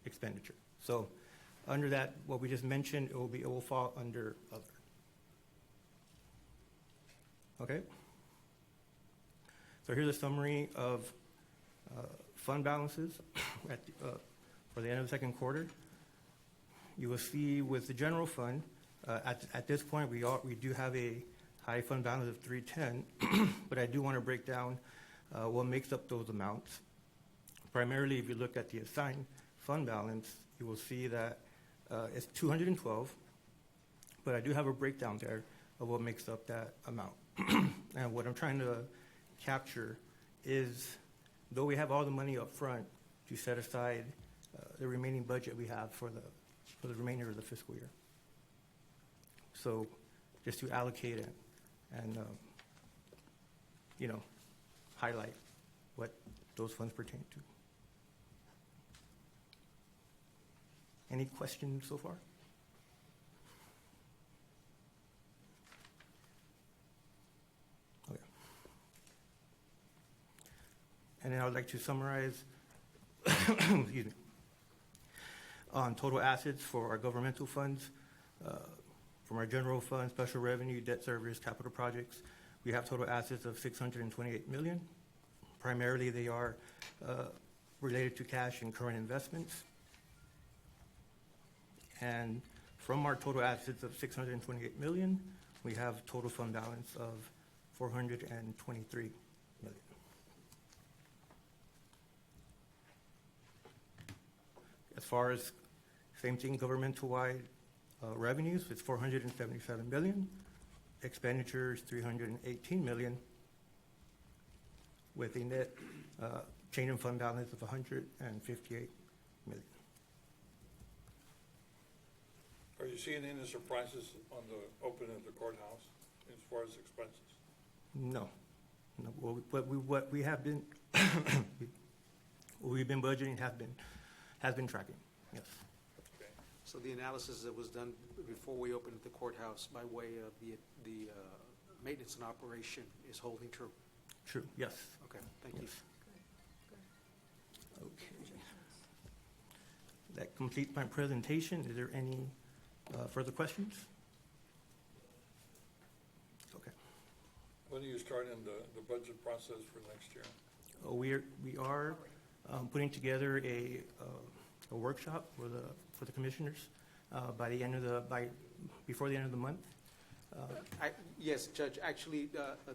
expenditure. So under that, what we just mentioned, it will fall under other. Okay. So here's a summary of fund balances for the end of the second quarter. You will see with the general fund, at this point, we do have a high fund balance of 310, but I do want to break down what makes up those amounts. Primarily, if you look at the assigned fund balance, you will see that it's 212, but I do have a breakdown there of what makes up that amount. And what I'm trying to capture is, though we have all the money up front to set aside the remaining budget we have for the remainder of the fiscal year. So just to allocate it and highlight what those funds pertain to. Any questions so far? Okay. And then I would like to summarize, excuse me, on total assets for our governmental funds, from our general fund, special revenue, debt service, capital projects. We have total assets of $628 million. Primarily, they are related to cash and current investments. And from our total assets of $628 million, we have total fund balance of $423 million. As far as same thing, governmental-wide revenues, it's $477 million. Expenditures, $318 million, with a net change in fund balance of $158 million. Are you seeing any surprises on the opening of the courthouse as far as expenses? No. Well, what we have been, what we've been budgeting has been tracking, yes. Okay. So the analysis that was done before we opened the courthouse by way of the maintenance and operation is holding true? True, yes. Okay, thank you. Okay. That completes my presentation. Is there any further questions? Okay. When are you starting the budget process for next year? We are putting together a workshop for the commissioners before the end of the month. Yes, Judge, actually,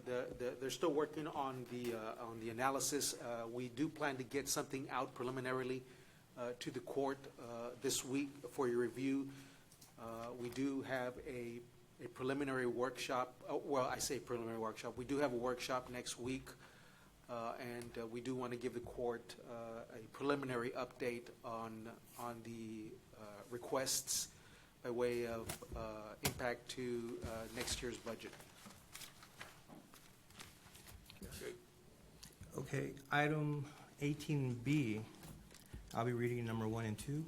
they're still working on the analysis. We do plan to get something out preliminarily to the court this week for your review. We do have a preliminary workshop. Well, I say preliminary workshop. We do have a workshop next week, and we do want to give the court a preliminary update on the requests by way of impact to next year's budget. Okay, item 18B, I'll be reading number 1 and 2.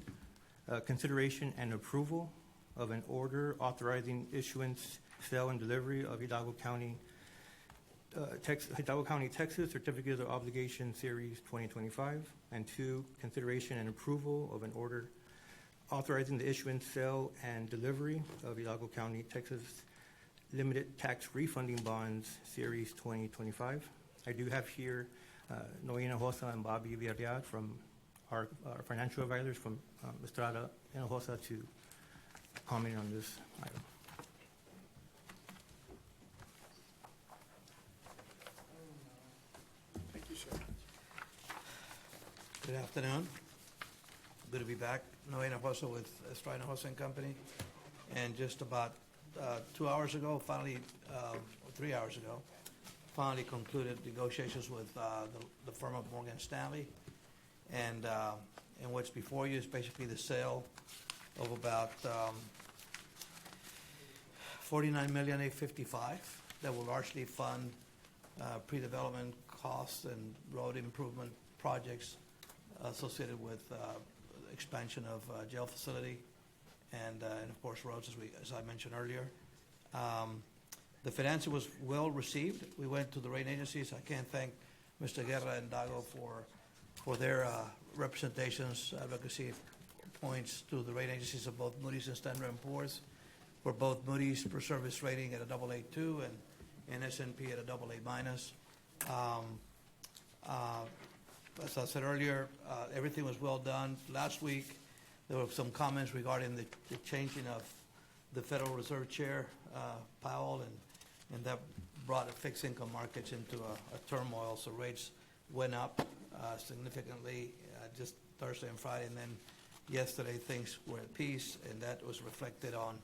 Consideration and approval of an order authorizing issuance, sale, and delivery of Hidalgo County Hidalgo County, Texas Certificate of Obligation Series 2025, and 2, consideration and approval of an order authorizing the issuance, sale, and delivery of Hidalgo County, Texas Limited Tax Refunding Bonds Series 2025. I do have here Noe Hinojosa and Bobby Villarreal from our financial advisors from Estrada Hinojosa to comment on this item. Thank you, sir. Good afternoon. Good to be back. Noe Hinojosa with Estrada Hinojosa and Company. And just about 2 hours ago, finally, or 3 hours ago, finally concluded negotiations with the firm of Morgan Stanley. And what's before you is basically the sale of about $49,855,000 that will largely fund pre-development costs and road improvement projects associated with expansion of jail facility and of course roads, as I mentioned earlier. The financing was well received. We went to the rating agencies. I can't thank Mr. Guerra and Dago for their representations, advocacy points to the rating agencies of both Moody's and Standard & Poor's. For both Moody's per service rating at a AA2 and S&P at a AA-. As I said earlier, everything was well done. Last week, there were some comments regarding the changing of the Federal Reserve Chair, Powell, and that brought the fixed income markets into a turmoil. So rates went up significantly just Thursday and Friday, and then yesterday things were at peace, and that was reflected on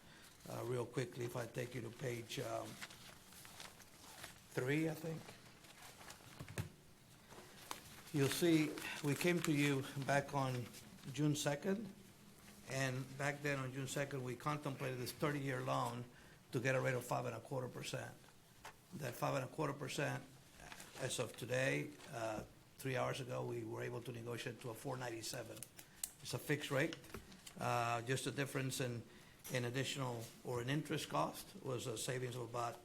real quickly. If I take you to page 3, I think, you'll see we came to you back on June 2nd, and back then on June 2nd, we contemplated this 30-year loan to get a rate of 5.25%. That 5.25%, as of today, 3 hours ago, we were able to negotiate to a 4.97. It's a fixed rate. Just a difference in additional or an interest cost was a savings of about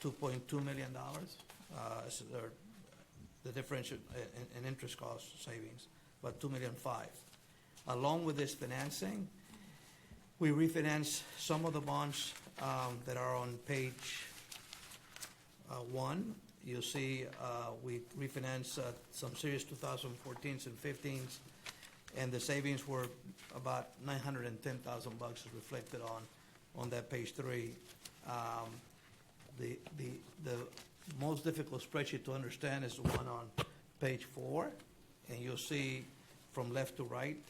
$2.2 million. The difference in interest cost savings, about $2.5 million. Along with this financing, we refinanced some of the bonds that are on page 1. You'll see we refinanced some series 2014s and 15s, and the savings were about $910,000 is reflected on that page 3. The most difficult spreadsheet to understand is the one on page 4, and you'll see from left to right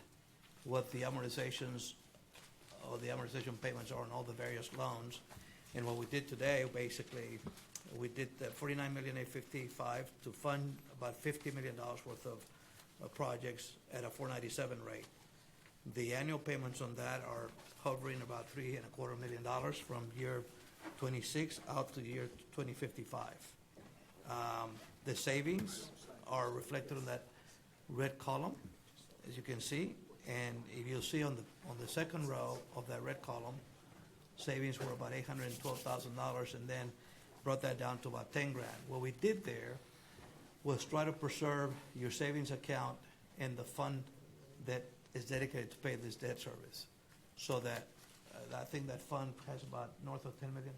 what the amortizations or the amortization payments are on all the various loans. And what we did today, basically, we did $49,855,000 to fund about $50 million worth of projects at a 4.97 rate. The annual payments on that are hovering about $3.25 million from year 26 out to year 2055. The savings are reflected on that red column, as you can see. And if you'll see on the second row of that red column, savings were about $812,000, and then brought that down to about $10,000. What we did there was try to preserve your savings account and the fund that is dedicated to pay this debt service, so that I think that fund has about north of $10 million,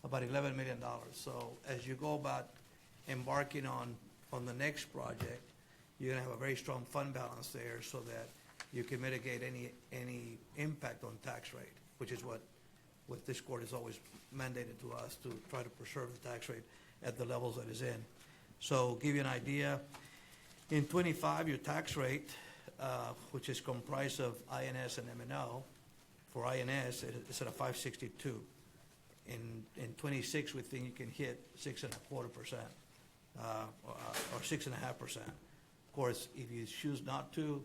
about $11 million. So as you go about embarking on the next project, you're going to have a very strong fund balance there, so that you can mitigate any impact on tax rate, which is what this court has always mandated to us, to try to preserve the tax rate at the levels that is in. So give you an idea, in 25, your tax rate, which is comprised of INS and M&O, for INS, it's at a 5.62. In 26, we think you can hit 6.25%, or 6.5%. Of course, if you choose not to,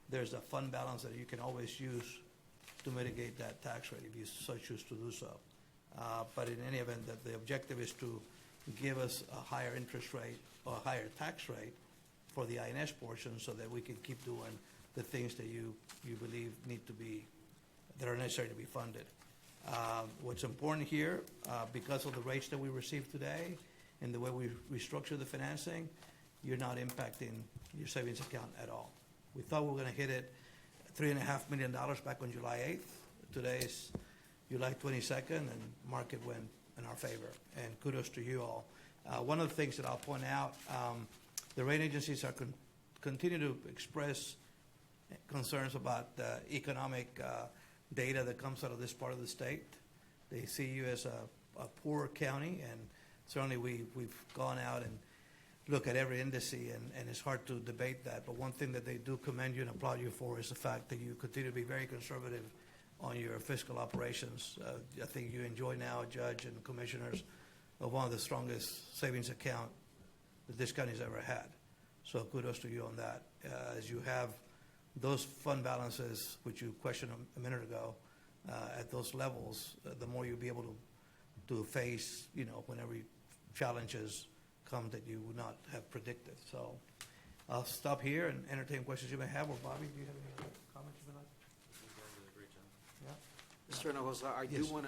there's a fund balance that you can always use to mitigate that tax rate if you so choose to do so. But in any event, that the objective is to give us a higher interest rate or a higher tax rate for the INS portion, so that we can keep doing the things that you believe that are necessary to be funded. What's important here, because of the rates that we received today, and the way we restructure the financing, you're not impacting your savings account at all. We thought we were going to hit it $3.5 million back on July 8th. Today is July 22nd, and market went in our favor. And kudos to you all. One of the things that I'll point out, the rating agencies are continue to express concerns about the economic data that comes out of this part of the state. They see you as a poor county, and certainly we've gone out and look at every indice, and it's hard to debate that. But one thing that they do commend you and applaud you for is the fact that you continue to be very conservative on your fiscal operations. I think you enjoy now, Judge and Commissioners, of one of the strongest savings account that this county's ever had. So kudos to you on that. As you have those fund balances, which you questioned a minute ago, at those levels, the more you'll be able to face, whenever challenges come that you would not have predicted. So I'll stop here and entertain questions you may have. Or Bobby, do you have any other comments you would like? Yeah. Mr. Hinojosa, I do want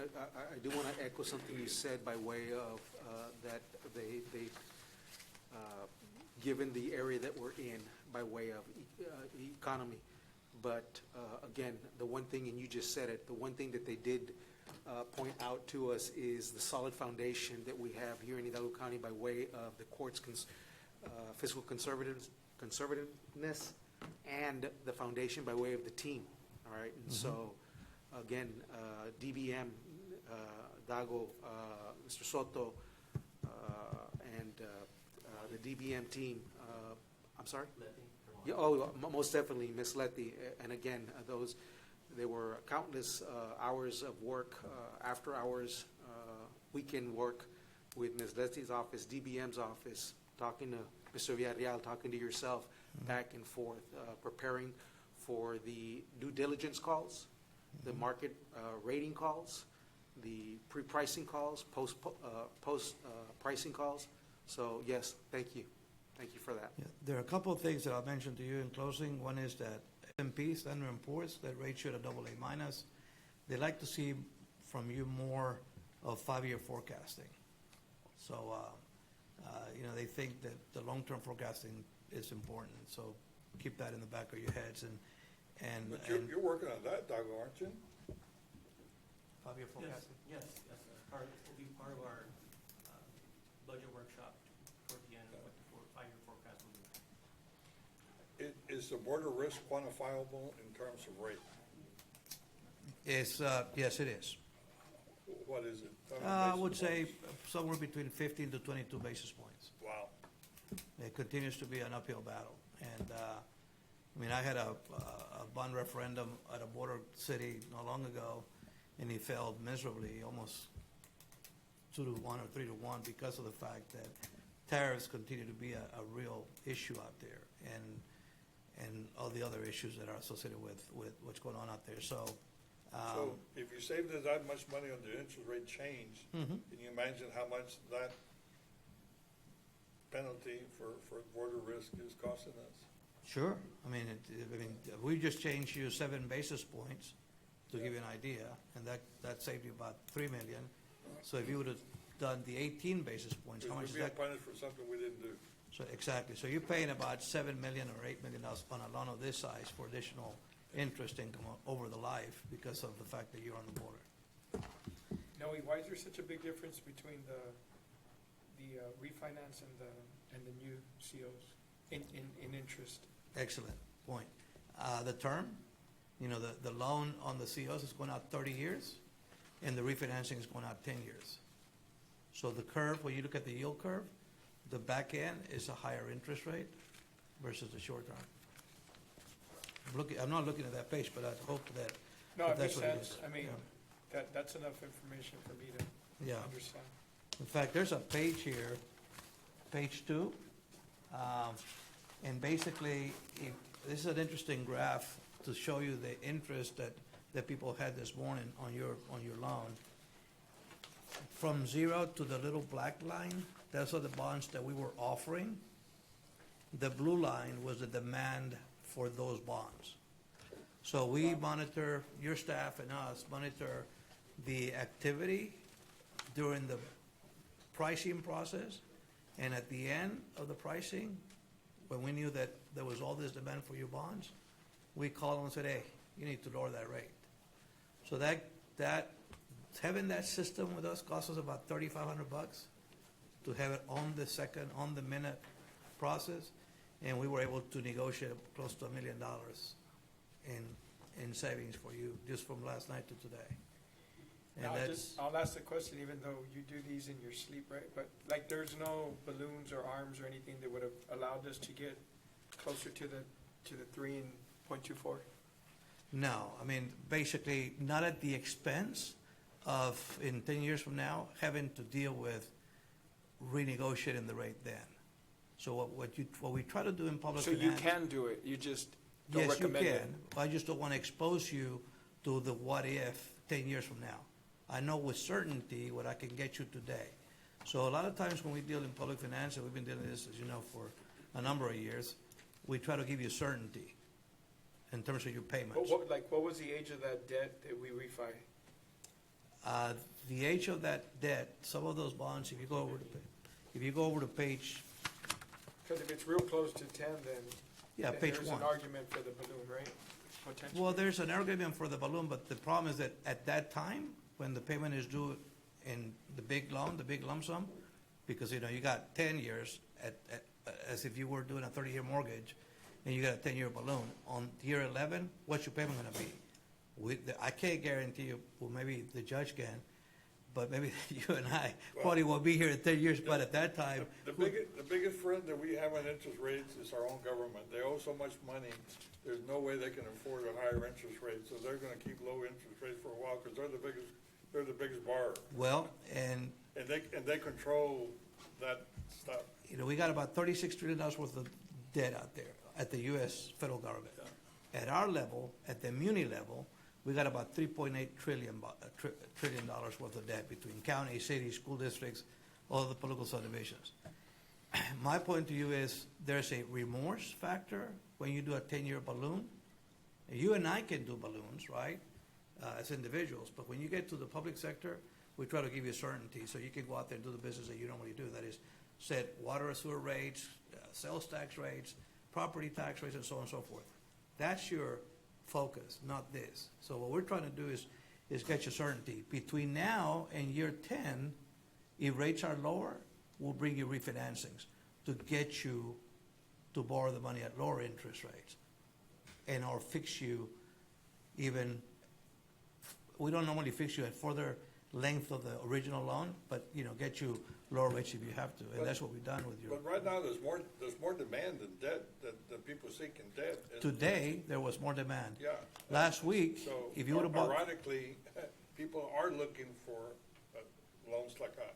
to echo something you said by way of that they given the area that we're in by way of economy. But again, the one thing, and you just said it, the one thing that they did point out to us is the solid foundation that we have here in Hidalgo County by way of the court's fiscal conservativeness and the foundation by way of the team. All right, and so again, DBM, Dago, Mr. Soto, and the DBM team. I'm sorry? Yeah, most definitely, Ms. Letty. And again, there were countless hours of work, after hours, weekend work with Ms. Letty's office, DBM's office, talking to Mr. Villarreal, talking to yourself, back and forth, preparing for the due diligence calls, the market rating calls, the pre-pricing calls, post-pricing calls. So yes, thank you. Thank you for that. Yeah, there are a couple of things that I'll mention to you in closing. One is that S&P, Standard & Poor's, that rate you at AA-. They like to see from you more of 5-year forecasting. So, they think that the long-term forecasting is important. So keep that in the back of your heads. But you're working on that, Dago, aren't you? 5-year forecasting? Yes. Will be part of our budget workshop toward the end of what the 5-year forecast will be. Is the border risk quantifiable in terms of rate? Yes, it is. What is it? I would say somewhere between 15 to 22 basis points. Wow. It continues to be an uphill battle. And, I had a bond referendum at a border city not long ago, and he failed miserably, almost 2-1 or 3-1, because of the fact that tariffs continue to be a real issue out there, and all the other issues that are associated with what's going on out there. So if you saved us that much money on the interest rate change, can you imagine how much that penalty for border risk is costing us? Sure. We just changed you 7 basis points to give you an idea, and that saved you about $3 million. So if you would have done the 18 basis points, how much is that? We're being punished for something we didn't do. So exactly. So you're paying about $7 million or $8 million on a loan of this size for additional interest income over the life because of the fact that you're on the border. Noe, why is there such a big difference between the refinance and the new COs in interest? Excellent point. The term, the loan on the COs is going out 30 years, and the refinancing is going out 10 years. So the curve, when you look at the yield curve, the back end is a higher interest rate versus the short term. I'm not looking at that page, but I hope that No, it that's makes what it sense. is. That's enough information for me to understand. In fact, there's a page here, page 2, and basically, this is an interesting graph to show you the interest that people had this morning on your loan. From 0 to the little black line, those are the bonds that we were offering. The blue line was the demand for those bonds. So we monitor, your staff and us monitor the activity during the pricing process And at the end of the pricing, when we knew that there was all this demand for your bonds, we called them and said, hey, you need to lower that rate. So having that system with us cost us about $3,500 to have it on the minute process, and we were able to negotiate close to $1 million in savings for you just from last night to today. And I'll ask the question, even though you do these in your sleep, right? But like, there's no balloons or arms or anything that would have allowed us to get closer to the 3.24. No, I mean, basically, not at the expense of, in 10 years from now, having to deal with renegotiating the rate then. So what we try to do in public So finance. you can do it, you just don't Yes, you recommend it. can. I just don't want to expose you to the what if 10 years from now. I know with certainty what I can get you today. So a lot of times when we deal in public finance, and we've been dealing with this, as you know, for a number of years, we try to give you certainty in terms of your payments. What was the age of that debt that we refi? The age of that debt, some of those bonds, if you go over to page, Because if it's real close to 10, then Yeah, then page there's one. an argument for the balloon, right? Potentially. well, there's an argument for the balloon, but the problem is that at that time, when the payment is due in the big lump sum, because, you got 10 years as if you were doing a 30-year mortgage, and you got a 10-year balloon. On year 11, what's your payment gonna be? I can't guarantee you, well, maybe the judge can, but maybe you and I probably won't be here in 10 years, but at that time. The biggest friend that we have on interest rates is our own government. They owe so much money, there's no way they can afford a higher interest rate, so they're gonna keep low interest rates for a while, because they're the biggest borrower. Well, and they control that stuff. we got about $36 trillion worth of debt out there at the U.S. federal government. At our level, at the muni level, we got about $3.8 trillion worth of debt between counties, cities, school districts, all the political subdivisions. My point to you is there's a remorse factor when you do a 10-year balloon. You and I can do balloons, right, as individuals, but when you get to the public sector, we try to give you certainty so you can go out there and do the business that you normally do. That is, set water and sewer rates, sales tax rates, property tax rates, and so on and so forth. That's your focus, not this. So what we're trying to do is get you certainty. Between now and year 10, if rates are lower, we'll bring you refinancings to get you to borrow the money at lower interest rates, and or fix you even. We don't normally fix you at further length of the original loan, but get you lower rates if you have to, and that's what we've done with you. But right now, there's more demand than debt, than people seeking debt. Today, there was more demand. Yeah. Last week, So if you would have bought. ironically, people are looking for loans like us.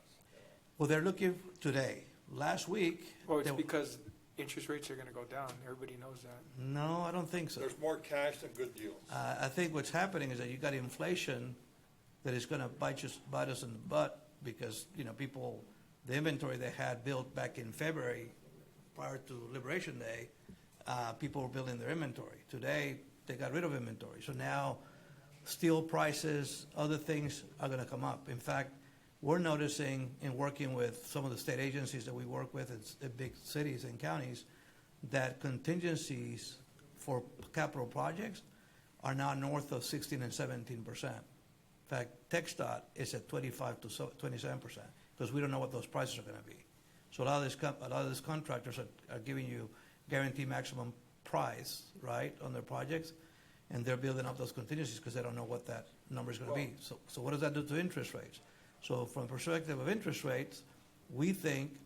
Well, they're looking today. Last week. Well, it's because interest rates are gonna go down, everybody knows that. No, I don't think so. There's more cash than good deals. I think what's happening is that you got inflation that is going to bite us in the butt because people, the inventory they had built back in February prior to Liberation Day, people were building their inventory. Today they got rid of inventory, so now steel prices, other things are going to come up. In fact, we're noticing in working with some of the state agencies that we work with in big cities and counties that contingencies for capital projects are now north of 16 and 17%. In fact, TxDOT is at 25 to 27% because we don't know what those prices are going to be. So a lot of these contractors are giving you guaranteed maximum price, right, on their projects, and they're building up those contingencies because they don't know what that number is going to be. So what does that do to interest rates? So from the perspective of interest rates, we think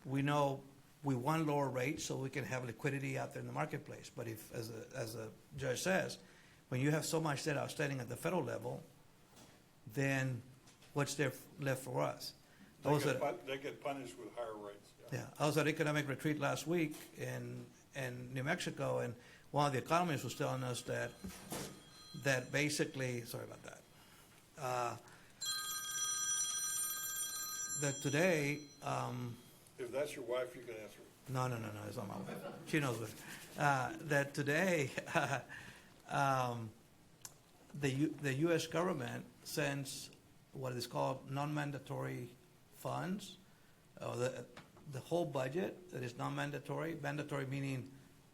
we know we want lower rates so we can have liquidity out there in the marketplace. But if, as the judge says, when you have so much debt outstanding at the federal level, then what's there left for us? They get punished with higher rates. Yeah, I was at economic retreat last week in New Mexico, and one of the economists was telling us that basically, sorry about that, that today. If that's your wife, you can answer it. No, it's not my wife. She knows it. That today, the U.S. government sends what is called non-mandatory funds The whole budget that is non-mandatory, mandatory meaning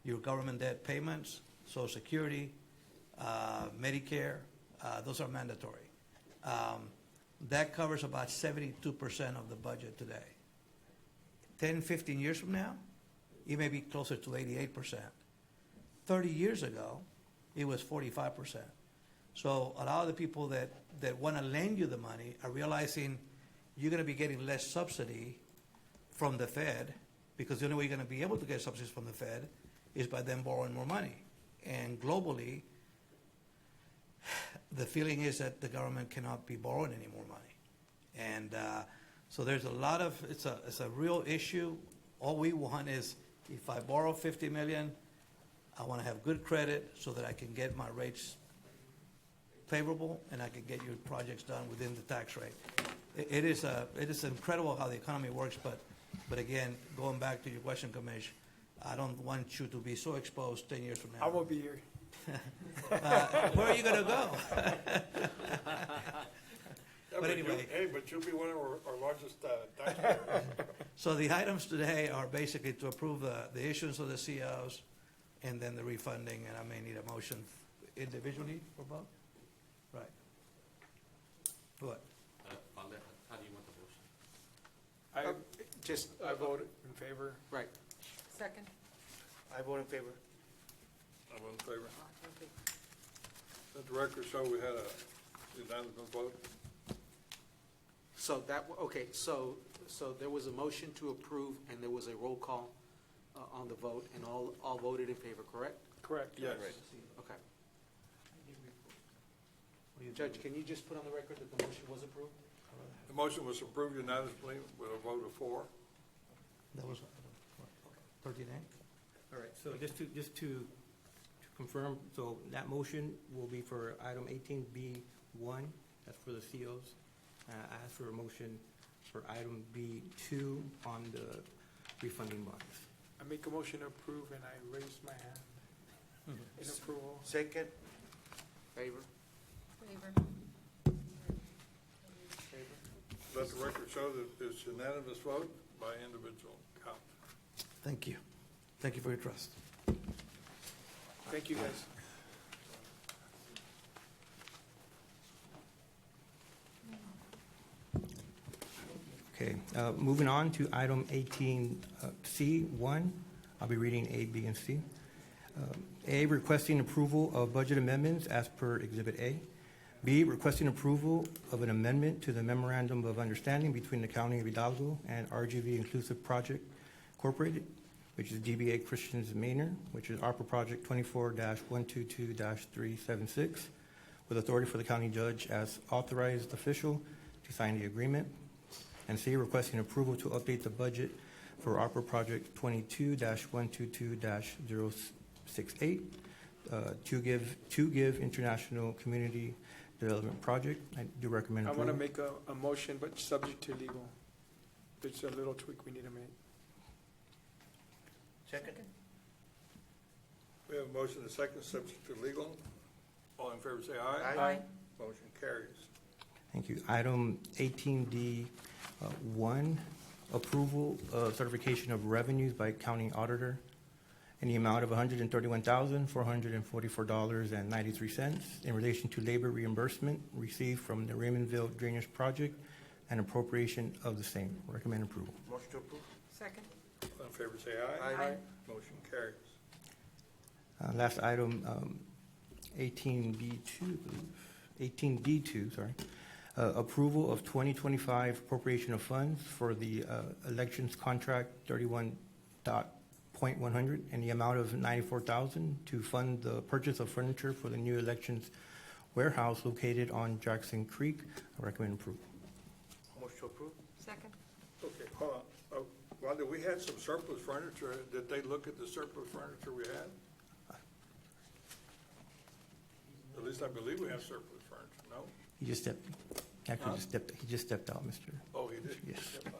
your government debt payments, Social Security, Medicare, those are mandatory. That covers about 72% of the budget today. 10, 15 years from now, it may be closer to 88%. 30 years ago, it was 45%. So a lot of the people that want to lend you the money are realizing you're going to be getting less subsidy from the Fed, because the only way you're going to be able to get subsidies from the Fed is by them borrowing more money. And globally, the feeling is that the government cannot be borrowing any more money. And so there's a lot of, it's a real issue. All we want is, if I borrow $50 million, I want to have good credit so that I can get my rates favorable and I can get your projects done within the tax rate. It is incredible how the economy works, but again, going back to your question, Commish, I don't want you to be so exposed 10 years from now. I won't be here. Where are you going to go? But anyway. Hey, but you'll be one of our largest taxpayers. So the items today are basically to approve the issuance of the COs and then the refunding, and I may need a motion individually for both? Right. What? How do you want the motion? I vote in favor. Right. Second. I vote in favor. I'm in favor. Let the record show we had a unanimous vote. So so there was a motion to approve, and there was a roll call on the vote, and all voted in favor, correct? Correct. Yes. Okay. Judge, can you just put on the record that the motion was approved? The motion was approved unanimously with a vote of 4. That was 39. All right. So just to confirm, so that motion will be for item 18B1. That's for the COs. I ask for a motion for item B2 on the refunding bonds. I make a motion to approve, and I raise my hand in approval. Second. Favor? Favor. Let the record show that it's unanimous vote by individual count. Thank you. Thank you for your trust. Thank you, guys. Okay, moving on to item 18C1. I'll be reading A, B, and C. A, requesting approval of budget amendments as per Exhibit A. B, requesting approval of an amendment to the Memorandum of Understanding between the County of Hidalgo and RGV Inclusive Project Incorporated, which is DBA Christians Manor, which is ARPA Project 24-122-376, with authority for the county judge as authorized official to sign the agreement. And C, requesting approval to update the budget for ARPA Project 22-122-068 to give International Community Development Project. I do recommend I approval. want to make a motion, but subject to legal. There's a little tweak we need to make. Second. We have a motion and a second, subject to legal. All in favor say aye. Aye. Motion carries. Thank you. Item 18D1, approval of certification of revenues by county auditor in the amount of $131,444.93 in relation to labor reimbursement received from the Raymondville Drainage Project and appropriation of the same. Recommend approval. Motion to approve. Second. All in favor say aye. Aye. Motion carries. Last item, 18D2, sorry. Approval of 2025 appropriation of funds for the elections contract 31.100 in the amount of $94,000 to fund the purchase of furniture for the new elections warehouse located on Jackson Creek. I recommend approval. Motion to approve. Second. Okay, hold on. Wanda, we had some surplus furniture. Did they look at the surplus furniture we had? At least I believe we have surplus furniture, no? He just stepped out, Mr. Oh, he did? Yes. Okay.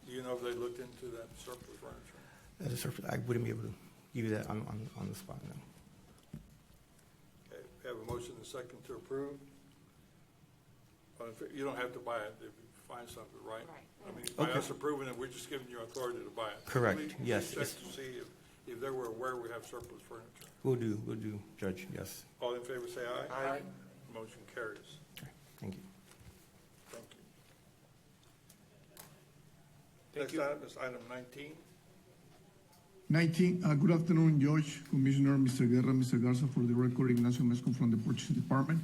Do you know if they looked into that surplus furniture? As a surplus, I wouldn't be able to give you that on the spot, no. Okay, we have a motion and a second to approve. Well, you don't have to buy it if you find something, right? I mean, by Okay. us approving it, we're just giving you authority to buy it. Correct, Please yes. check to see if they were aware we have surplus furniture. We'll do, Judge, yes. All in favor, say aye. Aye. Motion carries. Thank you. Thank you. Next item is item 19. 19, good afternoon, Judge, Commissioner, Mr. Guerra, Mr. Garza, for the record, Ignacio Mesco from the Purchasing Department.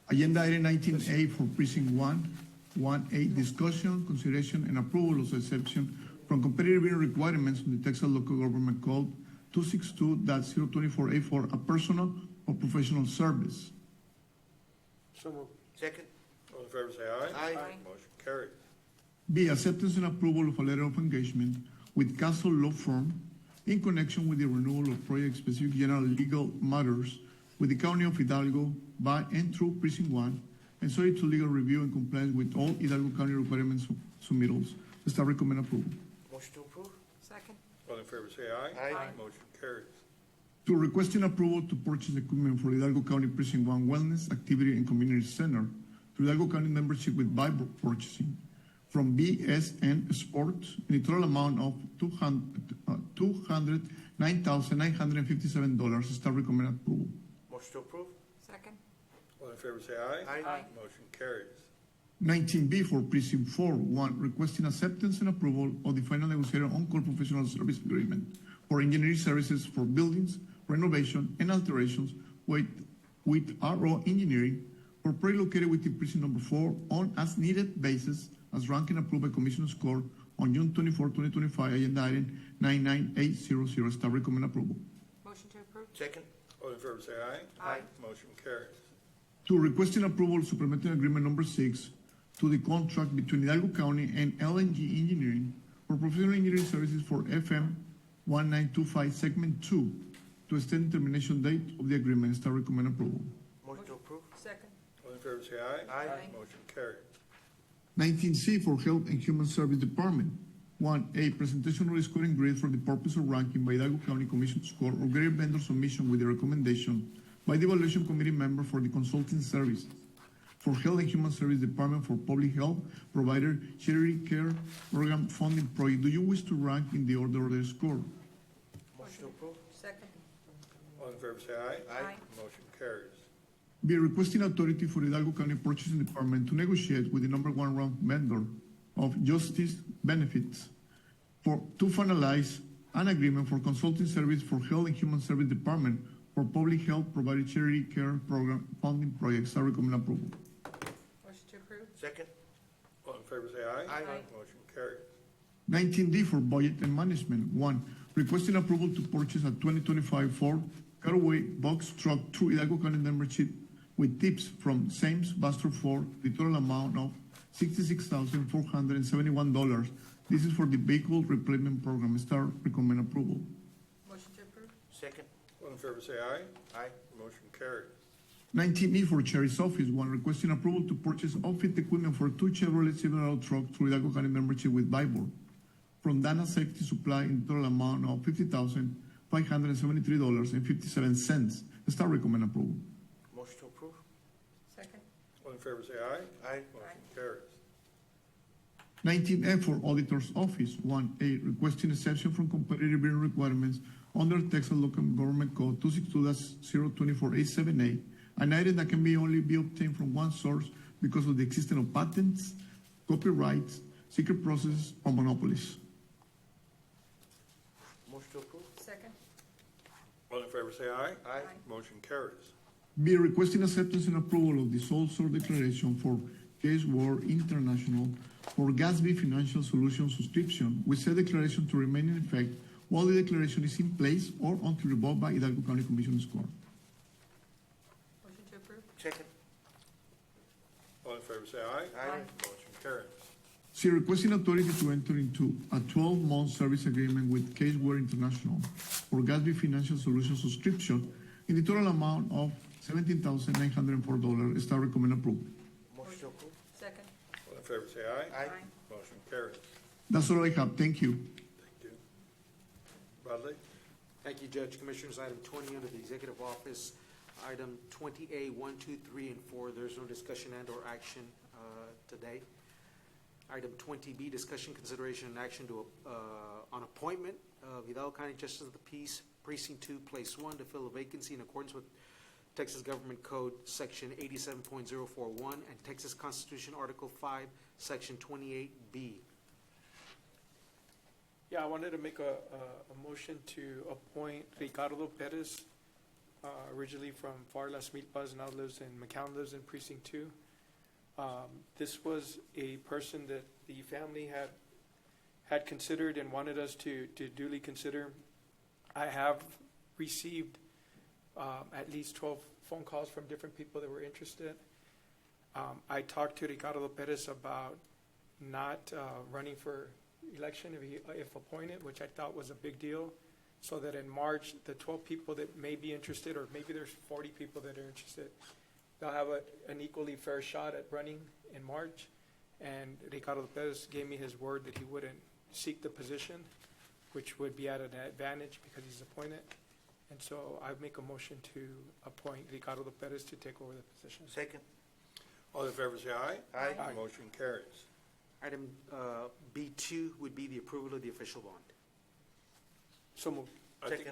Agenda item 19A for Precinct 1, 1A, discussion, consideration, and approval of exception from competitive bidding requirements in the Texas Local Government Code 262.024A4, a personal or professional service. So moved. Second. All in favor, say aye. Aye. Motion carries. B, acceptance and approval of a letter of engagement with Castle Law Firm in connection with the renewal of project-specific general legal matters with the County of Hidalgo by and through Precinct 1, and subject to legal review and compliance with all Hidalgo County requirements submittals. The staff recommend approval. Motion to approve. Second. All in favor, say aye. Aye. Motion carries. To requesting approval to purchase equipment for Hidalgo County Precinct 1 Wellness Activity and Community Center through Hidalgo County membership with Bible Purchasing from BSN Sports in a total amount of $209,957. Staff recommend approval. Motion to approve. Second. All in favor, say aye. Aye. Motion carries. 19B for Precinct 4, 1, requesting acceptance and approval of the final negotiated on-call professional service agreement for engineering services for buildings, renovation, and alterations with RO Engineering for project located within Precinct Number 4 on as-needed basis as ranked and approved by Commissioner's Court on June 24, 2025, agenda item 99800. Staff recommend approval. Motion to approve. Second. All in favor, say aye. Aye. Motion carries. 2, requesting approval of supplementary agreement number 6 to the contract between Hidalgo County and LNG Engineering for professional engineering services for FM 1925 Segment 2 to extend the termination date of the agreement. Staff recommend approval. Motion to approve. Second. All in favor, say aye. Aye. Motion carries. 19C for Health and Human Service Department. 1A, presentation of a scoring grid for the purpose of ranking by Hidalgo County Commission score or graded vendor submission with the recommendation by the Evaluation Committee member for the consulting service for Health and Human Service Department for Public Health Provider Charity Care Program Funding Project. Do you wish to rank in the order of their score? Motion to approve. Second. All in favor, say aye. Aye. Motion carries. Be requesting authority for the Hidalgo County Purchasing Department to negotiate with the number 1 ranked vendor of Justice Benefits to finalize an agreement for consulting service for Health and Human Service Department for Public Health Provider Charity Care Program Funding Projects. I recommend approval. Motion to approve. Second. All in favor, say aye. Aye. Motion carries. 19D for Budget and Management. 1, requesting approval to purchase a 2025 Ford Caraway box truck through Hidalgo County membership with tips from Sames Bastard Ford, the total amount of $66,471. This is for the vehicle replacement program. Staff recommend approval. Motion to approve. Second. All in favor, say aye. Aye. Motion carries. 19E for Sheriff's Office. 1, requesting approval to purchase outfit equipment for 2 Chevrolet Silverado trucks through Hidalgo County membership with Bible from Dana Safety Supply in the total amount of $50,573.57. Staff recommend approval. Motion to approve. Second. All in favor, say aye. Aye. Motion carries. 19F for Auditor's Office. 1A, requesting exception from competitive bidding requirements under Texas Local Government Code 262.024A7A, an item that can only be obtained from one source because of the existence of patents, copyrights, secret processes, or monopolies. Motion to approve. Second. All in favor, say aye. Aye. Motion carries. B, requesting acceptance and approval of the sole source declaration for Case War International for Gatsby Financial Solutions subscription, with said declaration to remain in effect while the declaration is in place or until revoked by Hidalgo County Commission's Court. Motion to approve. Second. All in favor, say aye. Aye. Motion carries. C, requesting authority to enter into a 12-month service agreement with Caseware International for Gatsby Financial Solutions subscription in the total amount of $17,904. Staff recommend approval. Motion to approve. Second. All in favor, say aye. Aye. Motion carries. That's all I have. Thank you. Thank you. Bradley? Thank you, Judge. Commissioners, item 20 under the Executive Office, Item 20A, 1, 2, 3, and 4, there's no discussion and/or action today. Item 20B, discussion, consideration, and action on appointment of Hidalgo County Justice of the Peace, Precinct 2, Place 1, to fill a vacancy in accordance with Texas Government Code, Section 87.041, and Texas Constitution, Article 5, Section 28B. Yeah, I wanted to make a motion to appoint Ricardo Perez, originally from Far Las Milpas, now lives in, McCown lives in Precinct 2. This was a person that the family had considered and wanted us to duly consider. I have received at least 12 phone calls from different people that were interested. I talked to Ricardo Perez about not running for election if appointed, which I thought was a big deal, so that in March, the 12 people that may be interested, or maybe there's 40 people that are interested, they'll have an equally fair shot at running in March. And Ricardo Perez gave me his word that he wouldn't seek the position, which would be at an advantage because he's appointed. And so I make a motion to appoint Ricardo Perez to take over the position. Second. All in favor say aye. Aye. Motion carries. Item B2 would be the approval of the official bond. So moved. I think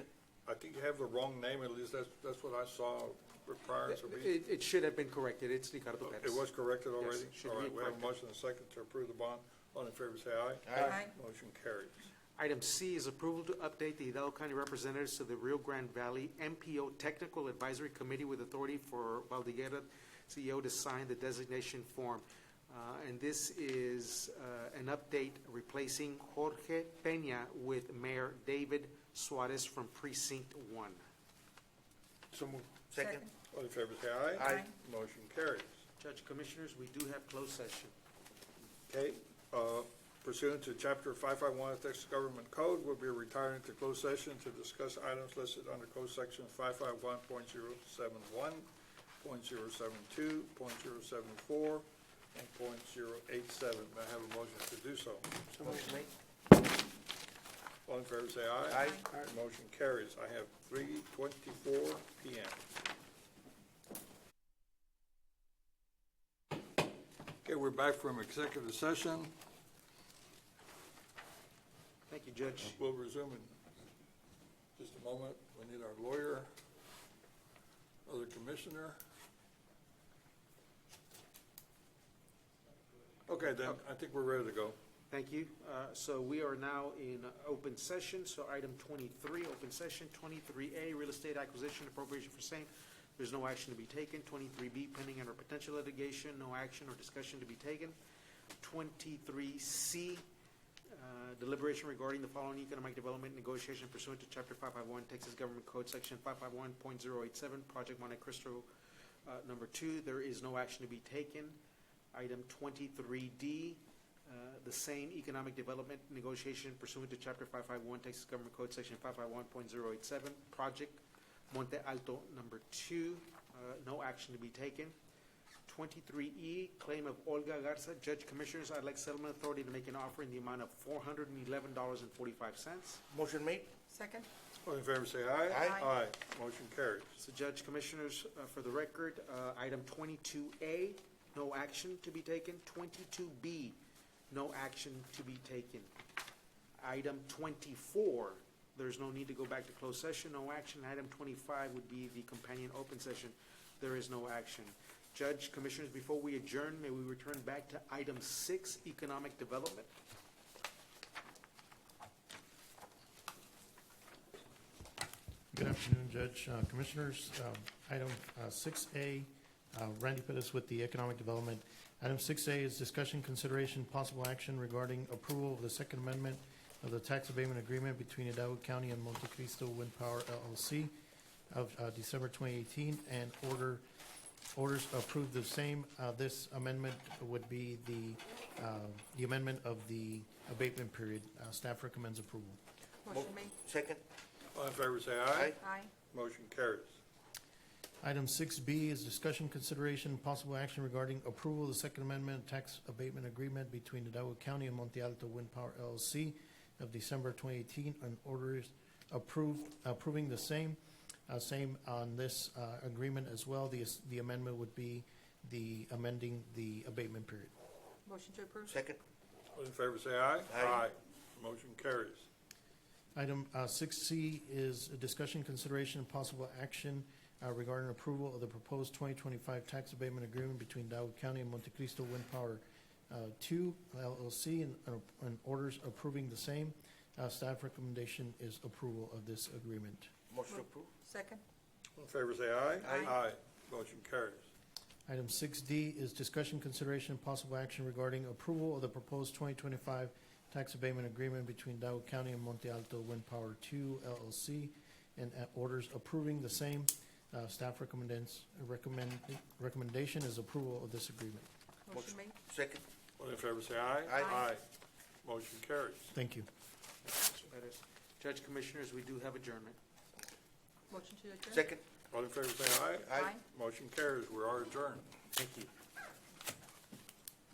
you have the wrong name, at least that's what I saw prior to reading. It should have been corrected. It's Ricardo Perez. It was corrected already? Yes, should All be right, we have a corrected. motion and a second to approve the bond. All in favor say aye. Aye. Motion carries. Item C is approval to update the Hidalgo County representatives to the Rio Grande Valley MPO Technical Advisory Committee with authority for Valdiguera CEO to sign the designation form. And this is an update replacing Jorge Peña with Mayor David Suarez from Precinct 1. So moved. Second. All in favor say aye. Aye. Motion carries. Judge Commissioners, we do have closed session. Okay, pursuant to Chapter 551 of Texas Government Code, we'll be retiring to closed session to discuss items listed under Code Section 551.071, .072, .074, and .087. May I have a motion to do so? Motion made. All in favor say aye. Aye. Motion carries. I have 3:24 p.m. Okay, we're back from executive session. Thank you, Judge. We'll resume in just a moment. We need our lawyer, other commissioner. Okay, then, I think we're ready to go. Thank you. So we are now in open session. So item 23, open session. 23A, real estate acquisition appropriation for same. There's no action to be taken. 23B, pending and or potential litigation, no action or discussion to be taken. 23C, deliberation regarding the following economic development negotiation pursuant to Chapter 551, Texas Government Code, Section 551.087, Project Monte Cristo number 2. There is no action to be taken. Item 23D, the same economic development negotiation pursuant to Chapter 551, Texas Government Code, Section 551.087, Project Monte Alto number 2, no action to be taken. 23E, claim of Olga Garza. Judge Commissioners, I'd like settlement authority to make an offer in the amount of $411.45. Motion made. Second. All in favor say aye. Aye. Aye. Motion carries. So Judge Commissioners, for the record, item 22A, no action to be taken. 22B, no action to be taken. Item 24, there's no need to go back to closed session, no action. Item 25 would be the companion open session. There is no action. Judge, Commissioners, before we adjourn, may we return back to item 6, economic development? Good afternoon, Judge, Commissioners. Item 6A, Randy Pettis with the Economic Development. Item 6A is discussion, consideration, possible action regarding approval of the Second Amendment of the Tax Abatement Agreement between Hidalgo County and Monte Cristo Wind Power LLC of December 2018, and orders approved the same. This amendment would be the amendment of the abatement period. Staff recommends approval. Motion made. Second. All in favor say aye. Aye. Motion carries. Item 6B is discussion, consideration, and possible action regarding approval of the Second Amendment Tax Abatement Agreement between Hidalgo County and Monte Alto Wind Power LLC of December 2018, and orders approving the same. Same on this agreement as well. The amendment would be the amending the abatement period. Motion to approve. Second. All in favor, say aye. Aye. Motion carries. Item 6C is a discussion, consideration, and possible action regarding approval of the proposed 2025 tax abatement agreement between Daughters County and Monte Cristo Wind Power 2 LLC and orders approving the same. Staff recommendation is approval of this agreement. Motion approved. Second. All in favor, say aye. Aye. Motion carries. Item 6D is discussion, consideration, and possible action regarding approval of the proposed 2025 tax abatement agreement between Daughters County and Monte Alto Wind Power 2 LLC and orders approving the same. Staff recommendation is approval of this agreement. Motion made. Second. All in favor, say aye. Aye. Motion carries. Thank you. Mr. Pettis. Judge Commissioners, we do have adjournment. Motion to adjourn. Second. All in favor, say aye. Aye. Motion carries. We are adjourned. Thank you.